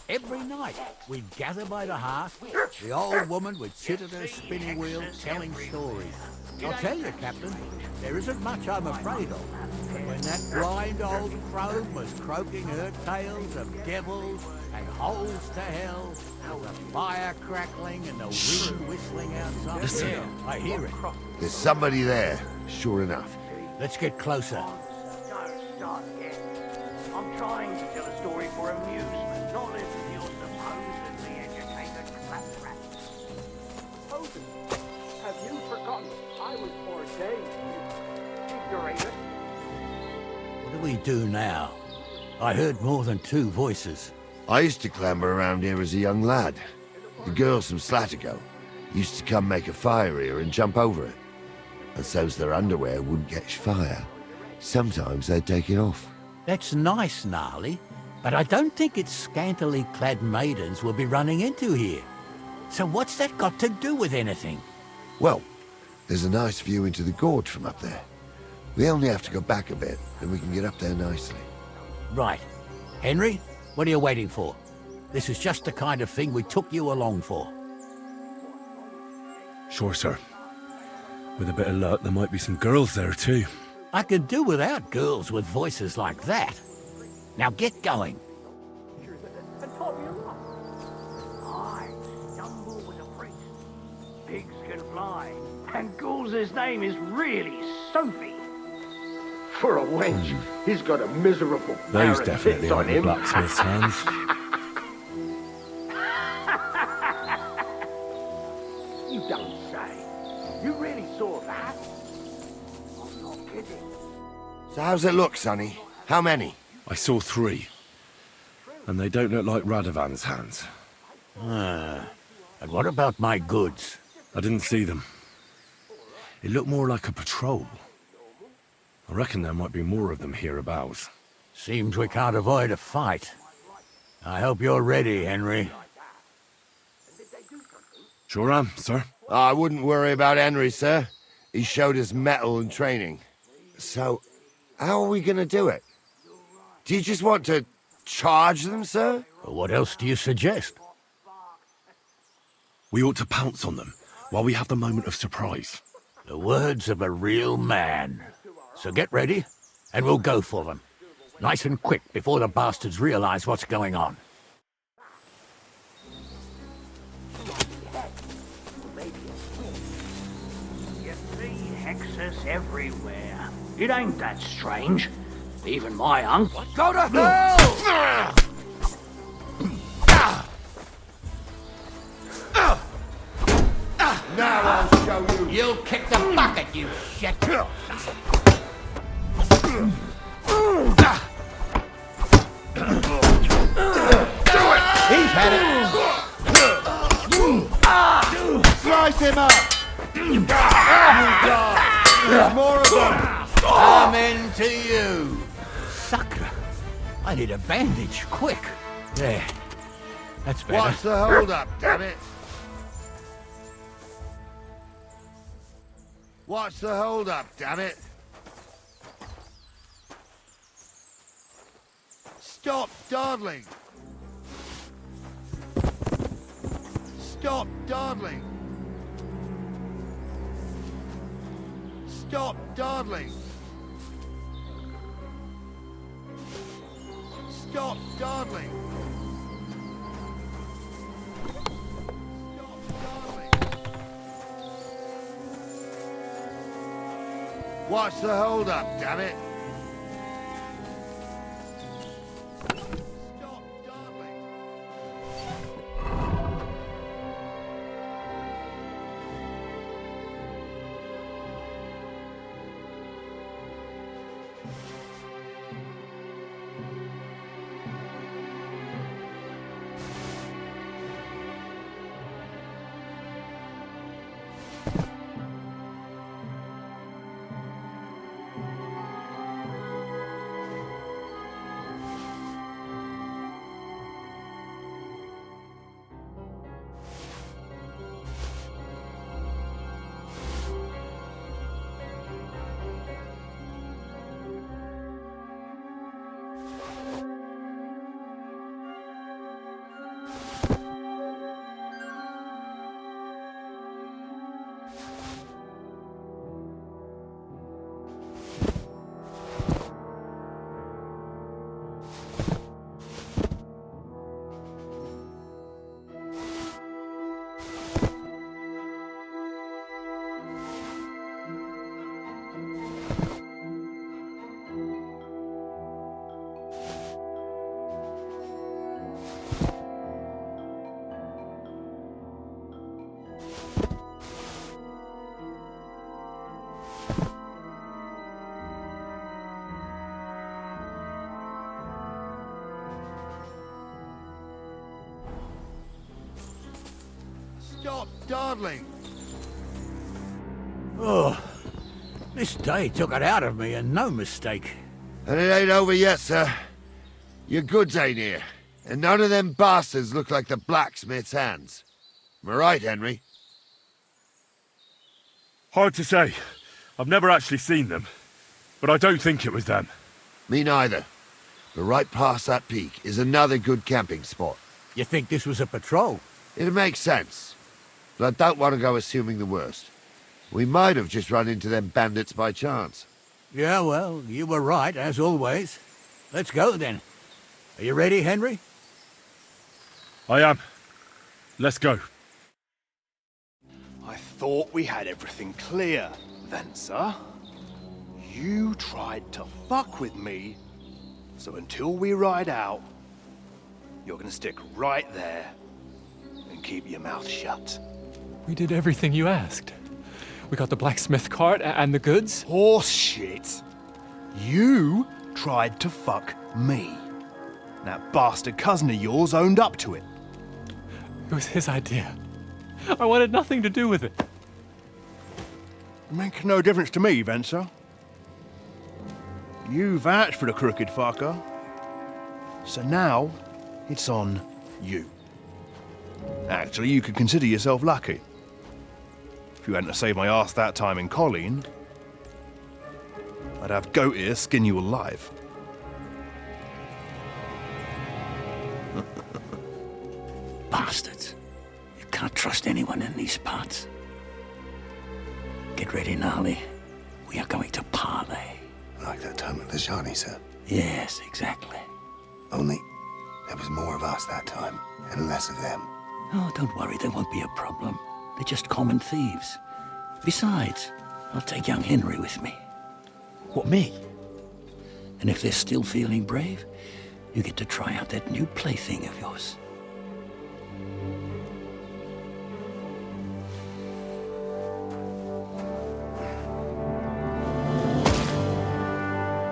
Every night, we'd gather by the hearth. The old woman would sit at her spinning wheel telling stories. I'll tell you, Captain, there isn't much I'm afraid of. But when that blind old crone was croaking her tales of devils and holes to hell, and the fire crackling and the wind whistling outside, yeah, I hear it. There's somebody there, sure enough. Let's get closer. Don't start yet. I'm trying to tell a story for amusement, not listen to your supposedly educated claptrap. Moses, have you forgotten I was ordained, you ignoramus? What do we do now? I heard more than two voices. I used to clamber around here as a young lad. The girls from Slatigo used to come make a fire here and jump over it. And so's their underwear wouldn't catch fire. Sometimes they'd take it off. That's nice, Gnarly, but I don't think it's scantily clad maidens we'll be running into here. So what's that got to do with anything? Well, there's a nice view into the gorge from up there. We only have to go back a bit, and we can get up there nicely. Right. Henry, what are you waiting for? This is just the kind of thing we took you along for. Sure, sir. With a bit of luck, there might be some girls there, too. I could do without girls with voices like that. Now get going. I stumble with a priest. Pigs can fly, and Ghoul's name is really Sophie. For a wench, he's got a miserable Those parrot definitely sits on aren't the him. blacksmith's hands. You don't say. You really saw that? I'm not kidding. So how's it look, Sonny? How many? I saw 3. And they don't look like Radovan's hands. And what about my goods? I didn't see them. It looked more like a patrol. I reckon there might be more of them hereabouts. Seems we can't avoid a fight. I hope you're ready, Henry. Sure am, sir. I wouldn't worry about Henry, sir. He showed his mettle and training. So, how are we gonna do it? Do you just want to charge them, sir? What else do you suggest? We ought to pounce on them while we have the moment of surprise. The words of a real man. So get ready, and we'll go for them. Nice and quick before the bastards realize what's going on. You see hexes everywhere. It ain't that strange. Even my uncle. Go to hell! Now I'll show you. You'll kick the bucket, you shit. He's had it. Slice him up! You die! There's more of them! Amen to you. Sucker. I need a bandage, quick. There. That's better. What's the hold-up, damn it? What's the hold-up, damn it? Stop dawdling! Stop dawdling! Stop dawdling! Stop dawdling! Stop dawdling! What's the hold-up, damn it? Stop dawdling! Stop dawdling! Oh, this day took it out of me, and no mistake. And it ain't over yet, sir. Your goods ain't here, and none of them bastards look like the blacksmith's hands. Am I right, Henry? Hard to say. I've never actually seen them. But I don't think it was them. Me neither. But right past that peak is another good camping spot. You think this was a patrol? It makes sense. But I don't want to go assuming the worst. We might have just run into them bandits by chance. Yeah, well, you were right, as always. Let's go, then. Are you ready, Henry? I am. Let's go. I thought we had everything clear, then, sir. You tried to fuck with me, so until we ride out, you're gonna stick right there and keep your mouth shut. We did everything you asked. We got the blacksmith cart and the goods. Horse shit. You tried to fuck me. That bastard cousin of yours owned up to it. It was his idea. I wanted nothing to do with it. Make no difference to me, Venser. You vouched for the crooked fucker. So now, it's on you. Actually, you could consider yourself lucky. If you hadn't saved my ass that time in Colleen, I'd have goat ear skin you alive. Bastards. You can't trust anyone in these parts. Get ready, Gnarly. We are going to parley. Like that time at the Shani, sir? Yes, exactly. Only there was more of us that time, and less of them. Oh, don't worry, there won't be a problem. They're just common thieves. Besides, I'll take young Henry with me. What, me? And if they're still feeling brave, you get to try out that new plaything of yours.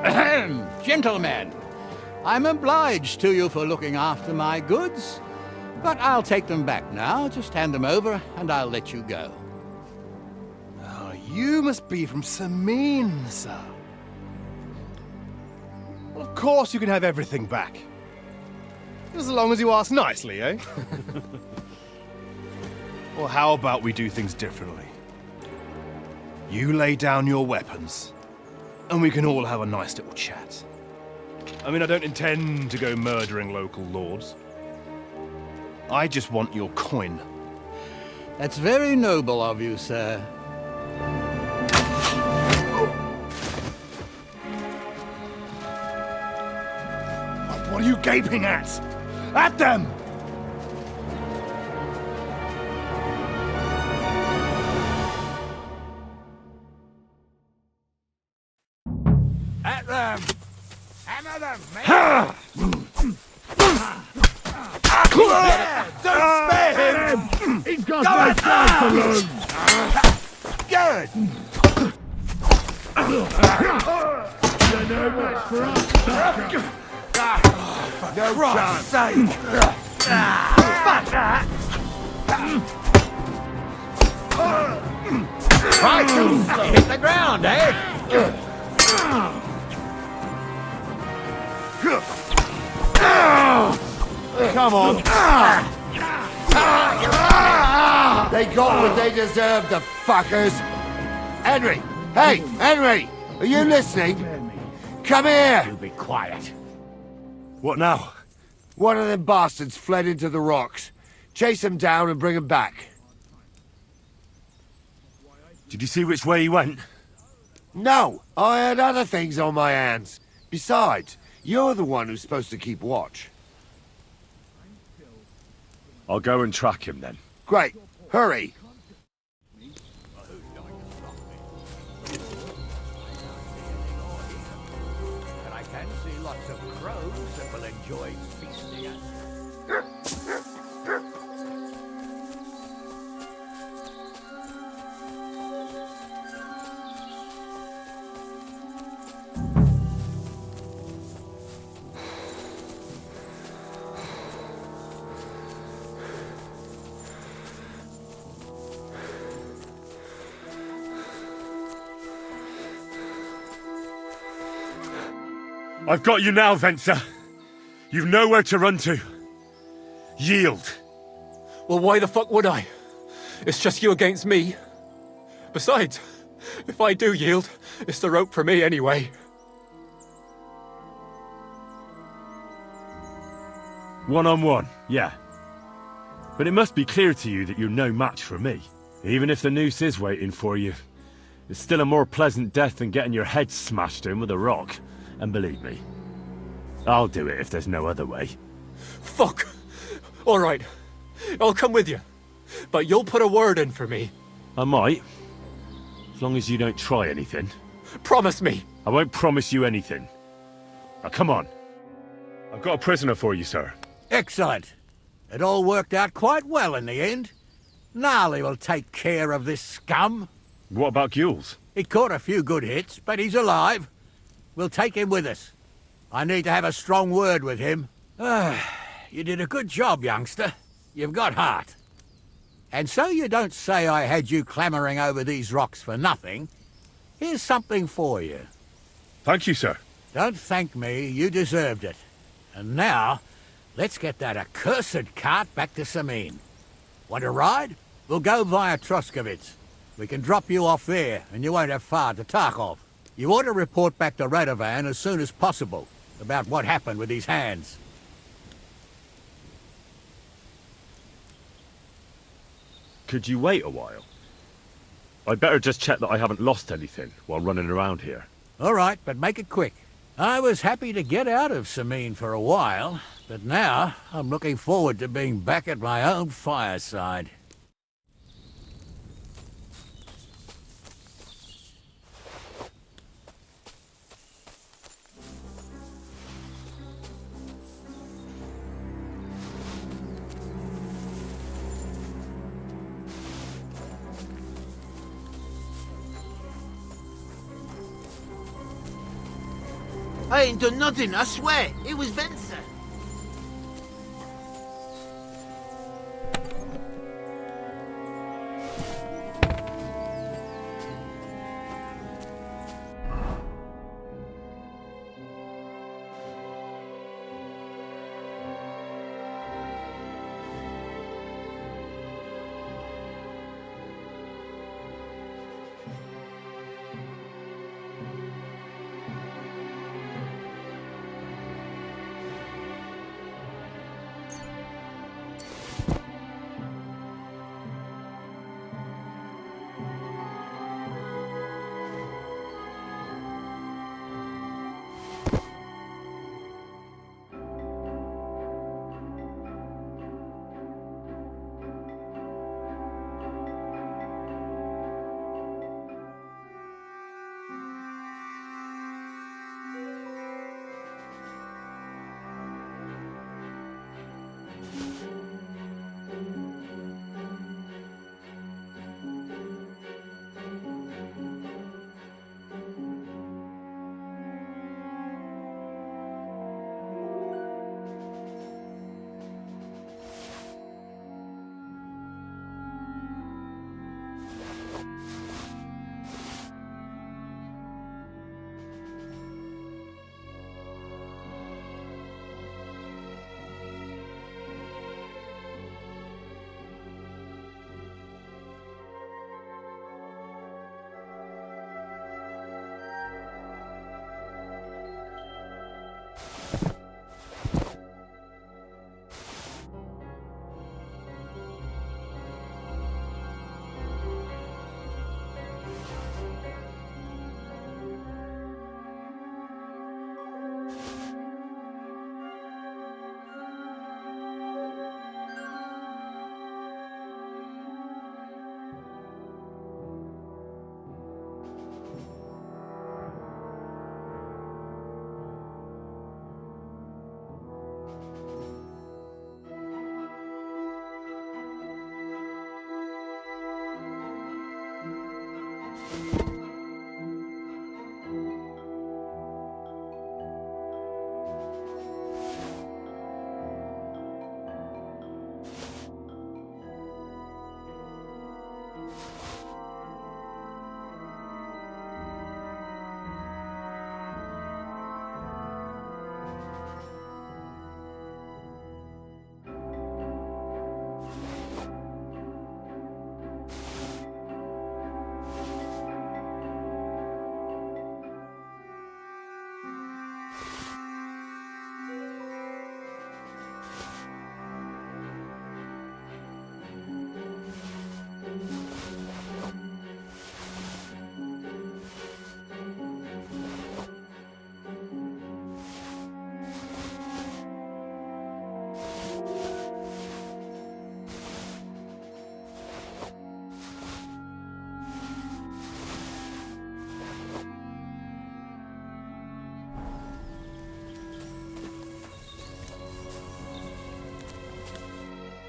Ahem, gentlemen, I'm obliged to you for looking after my goods, but I'll take them back now. Just hand them over and I'll let you go. Oh, you must be from Samin, sir. Well, of course you can have everything back. As long as you ask nicely, eh? Well, how about we do things differently? You lay down your weapons, and we can all have a nice little chat. I mean, I don't intend to go murdering local lords. I just want your coin. That's very noble of you, sir. What are you gaping at? At them! At them! Hammer them, man! Don't spare him! He's got no time to lose! Good! They're no match for us, sucker. No Christ's chance! Fuck that! Try to hit the ground, eh? Come on. They got what they deserved, the fuckers. Henry! Hey, Henry! Are you listening? Come here! You be quiet. What now? One of them bastards fled into the rocks. Chase him down and bring him back. Did you see which way he went? No, I had other things on my hands. Besides, you're the one who's supposed to keep watch. I'll go and track him then. Great. Hurry. And I can see lots of crows that will enjoy feasting at... I've got you now, Venser. You've nowhere to run to. Yield. Well, why the fuck would I? It's just you against me. Besides, if I do yield, it's the rope for me anyway. One-on-one, yeah. But it must be clear to you that you're no match for me. Even if the noose is waiting for you, it's still a more pleasant death than getting your head smashed in with a rock. And believe me, I'll do it if there's no other way. Fuck! All right, I'll come with you. But you'll put a word in for me. I might. As long as you don't try anything. Promise me. I won't promise you anything. Now come on. I've got a prisoner for you, sir. Excellent. It all worked out quite well in the end. Gnarly will take care of this scum. What about Gules? He caught a few good hits, but he's alive. We'll take him with us. I need to have a strong word with him. You did a good job, youngster. You've got heart. And so you don't say I had you clambering over these rocks for nothing. Here's something for you. Thank you, sir. Don't thank me, you deserved it. And now, let's get that accursed cart back to Samin. Want to ride? We'll go via Troskovitz. We can drop you off there, and you won't have far to Tarkov. You ought to report back to Radovan as soon as possible about what happened with these hands. Could you wait a while? I'd better just check that I haven't lost anything while running around here. All right, but make it quick. I was happy to get out of Samin for a while, but now I'm looking forward to being back at my own fireside. I ain't done nothing, I swear. It was Venser.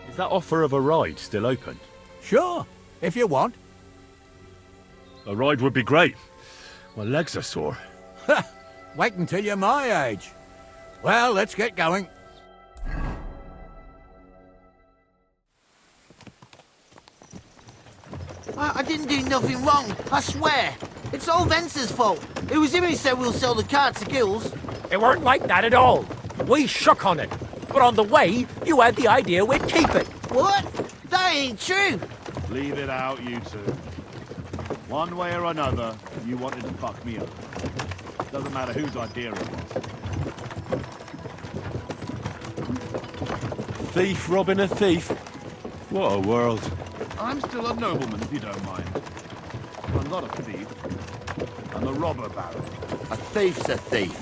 Is that offer of a ride still open? Sure, if you want. A ride would be great. My legs are sore. Wait until you're my age. Well, let's get going. I didn't do nothing wrong, I swear. It's all Vence's fault. It was him who said we'll sell the car to Gills. It weren't like that at all. We shook on it. But on the way, you had the idea we'd keep it. What? That ain't true. Leave it out, you two. One way or another, you wanted to fuck me up. Doesn't matter whose idea it was. Thief robbing a thief? What a world. I'm still a nobleman, if you don't mind. I'm not a thief. I'm a robber baron. A thief's a thief.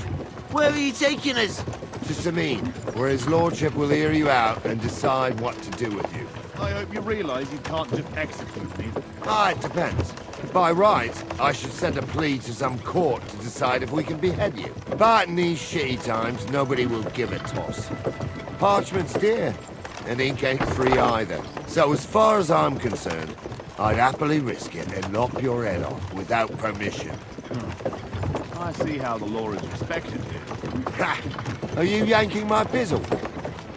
Where are you taking us? To Sameen, where his lordship will hear you out and decide what to do with you. I hope you realise you can't just execute me. It depends. By right, I should send a plea to some court to decide if we can behead you. But in these shitty times, nobody will give a toss. Parchment's dear, and ink ain't free either. So as far as I'm concerned, I'd happily risk it and lop your head off without permission. I see how the law is respected here. Ha! Are you yanking my bizzle?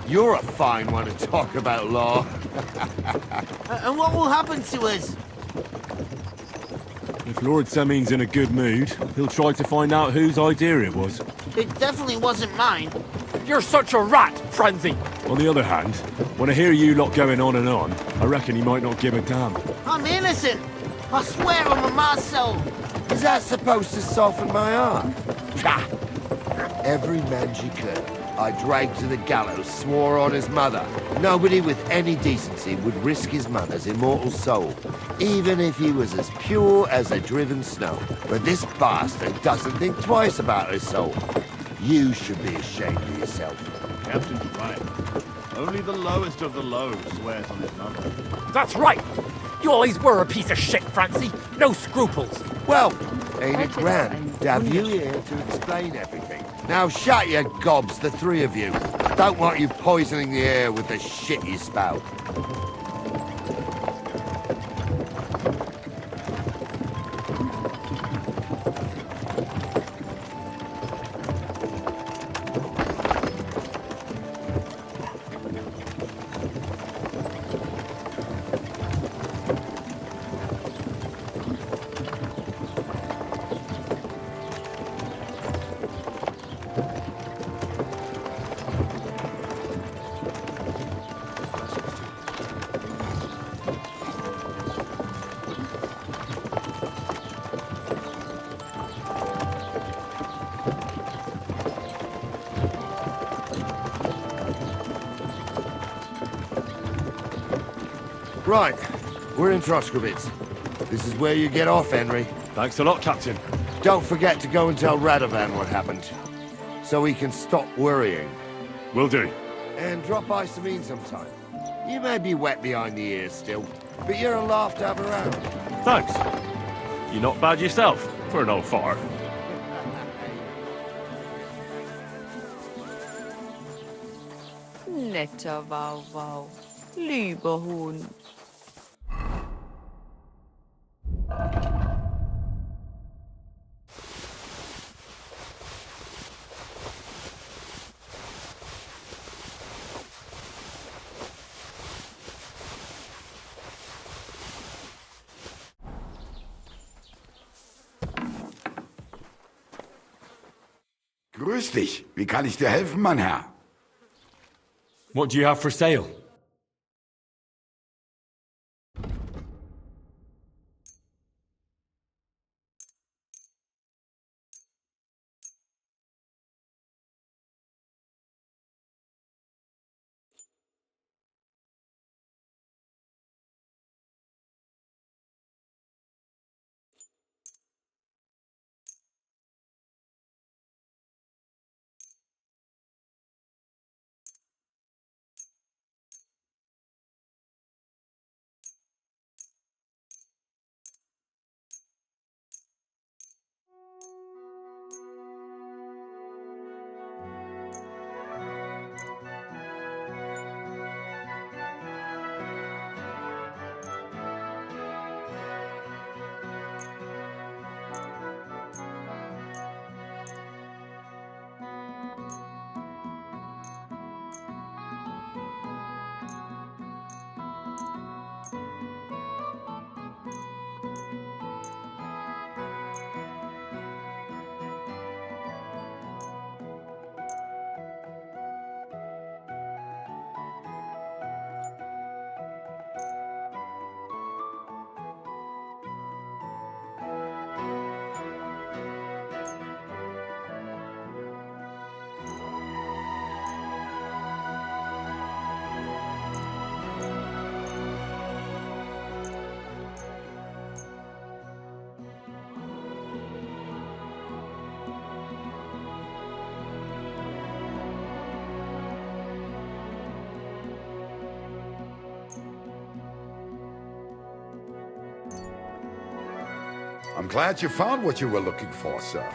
You're a fine one to talk about law. And what will happen to us? If Lord Seming's in a good mood, he'll try to find out whose idea it was. It definitely wasn't mine. You're such a rat, Franzi. On the other hand, when I hear you lot going on and on, I reckon he might not give a damn. I'm innocent. I swear on my ma's soul. Is that supposed to soften my heart? Ha! Every man she could, I dragged to the gallows, swore on his mother. Nobody with any decency would risk his mother's immortal soul, even if he was as pure as a driven snow. But this bastard doesn't think twice about his soul. You should be ashamed of yourself. Captain's right. Only the lowest of the low swears on his mother. That's right. You always were a piece of shit, Francie. No scruples. Well, ain't it grand to have you here to explain everything? Now shut your gobs, the three of you. Don't want you poisoning the air with the shit you spout. Right, we're in Troskowitz. This is where you get off, Henry. Thanks a lot, Captain. Don't forget to go and tell Radovan what happened, so he can stop worrying. Will do. And drop by Sameen sometime. You may be wet behind the ears still, but you're a laugh to have around. Thanks. You're not bad yourself, for an old fart. Netter Wauwau, lieber Hund. Grüß dich. Wie kann ich dir helfen, mein Herr? What do you have for sale? I'm glad you found what you were looking for, sir.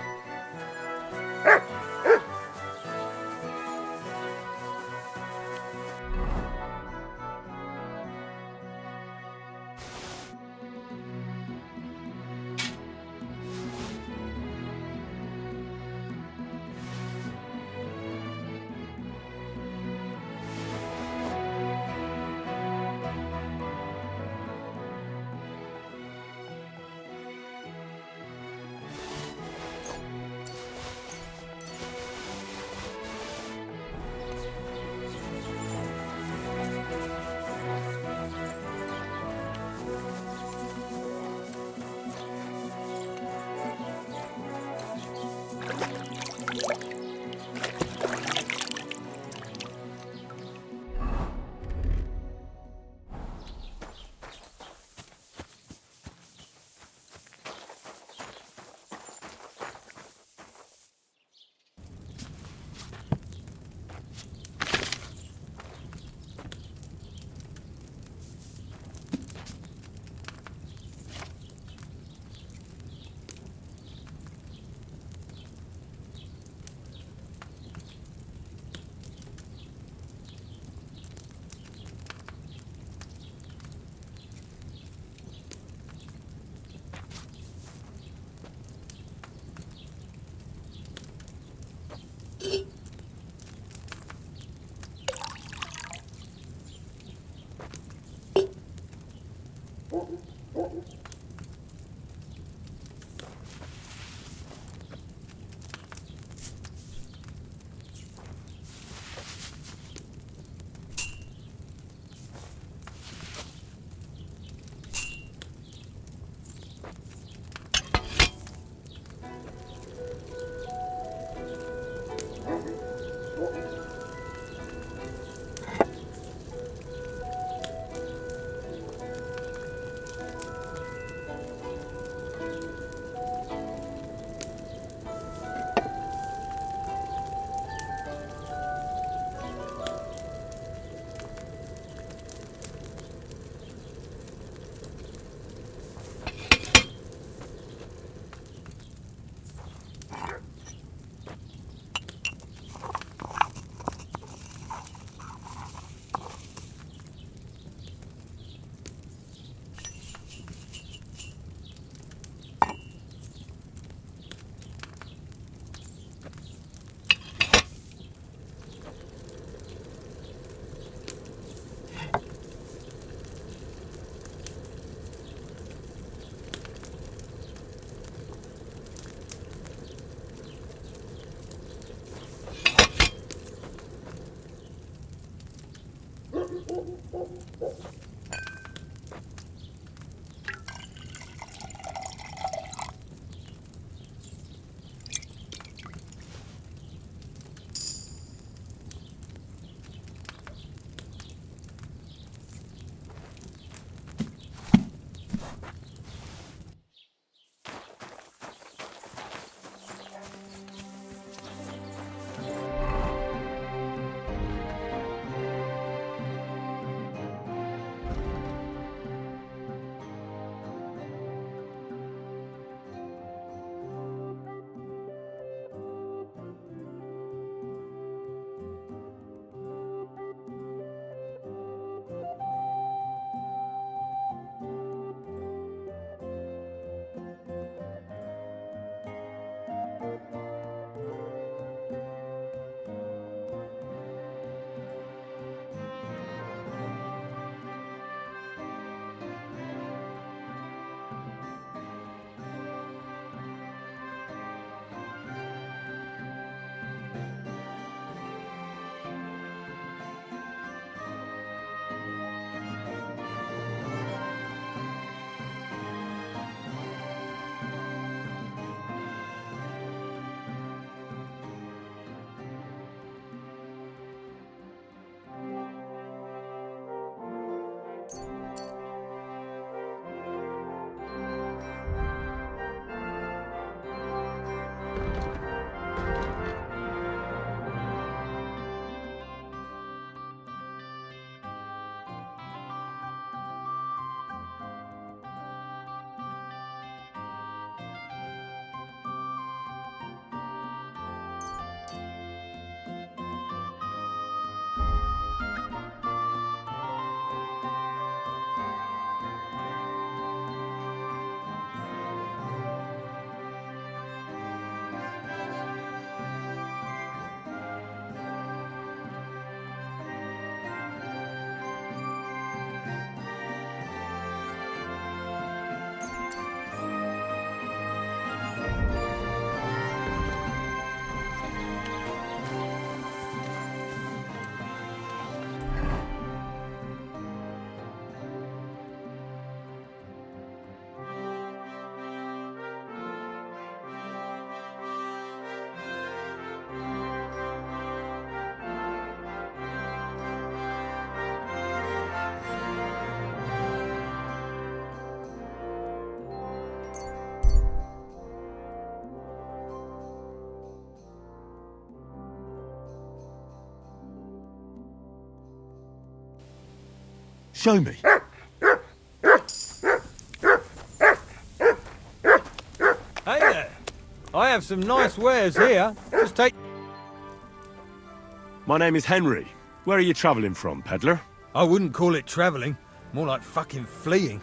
Show me. Hey there. I have some nice wares here. Just take... My name is Henry. Where are you travelling from, peddler? I wouldn't call it travelling. More like fucking fleeing.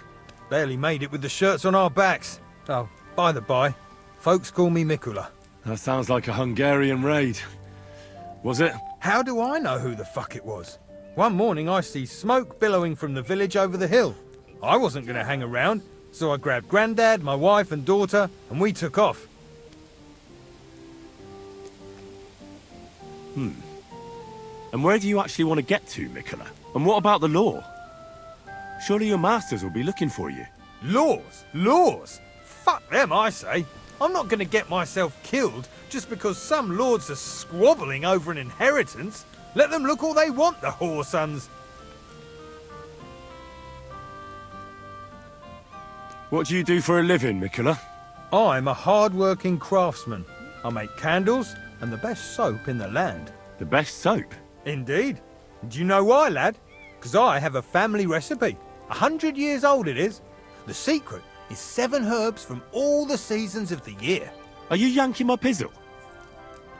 Barely made it with the shirts on our backs. Oh, by the by, folks call me Mikula. That sounds like a Hungarian raid. Was it? How do I know who the fuck it was? One morning I see smoke billowing from the village over the hill. I wasn't going to hang around, so I grabbed Grandad, my wife and daughter, and we took off. And where do you actually want to get to, Mikula? And what about the law? Surely your masters will be looking for you. Laws? Laws? Fuck them, I say. I'm not going to get myself killed just because some lords are squabbling over an inheritance. Let them look all they want, the whore sons. What do you do for a living, Mikula? I'm a hard-working craftsman. I make candles and the best soap in the land. The best soap? Indeed. Do you know why, lad? Because I have a family recipe. 100 years old it is. The secret is 7 herbs from all the seasons of the year. Are you yanking my pizzle?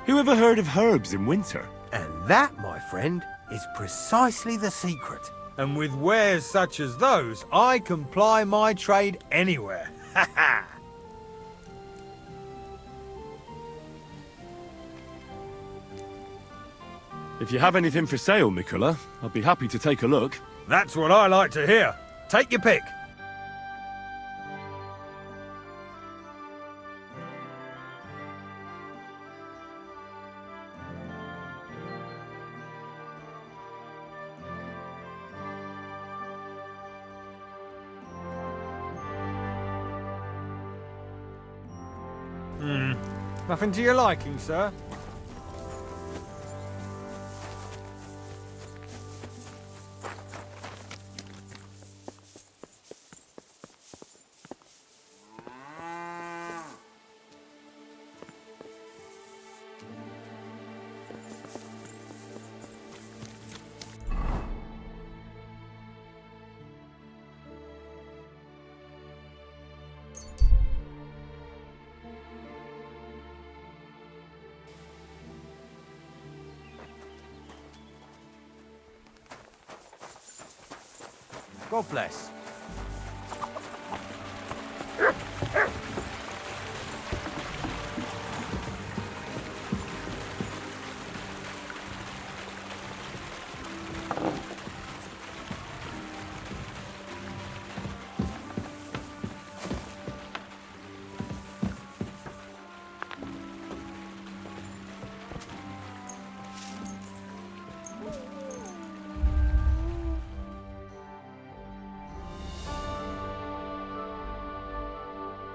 Who ever heard of herbs in winter? And that, my friend, is precisely the secret. And with wares such as those, I can ply my trade anywhere. Ha ha! If you have anything for sale, Mikula, I'd be happy to take a look. That's what I like to hear. Take your pick. Nothing to your liking, sir? God bless.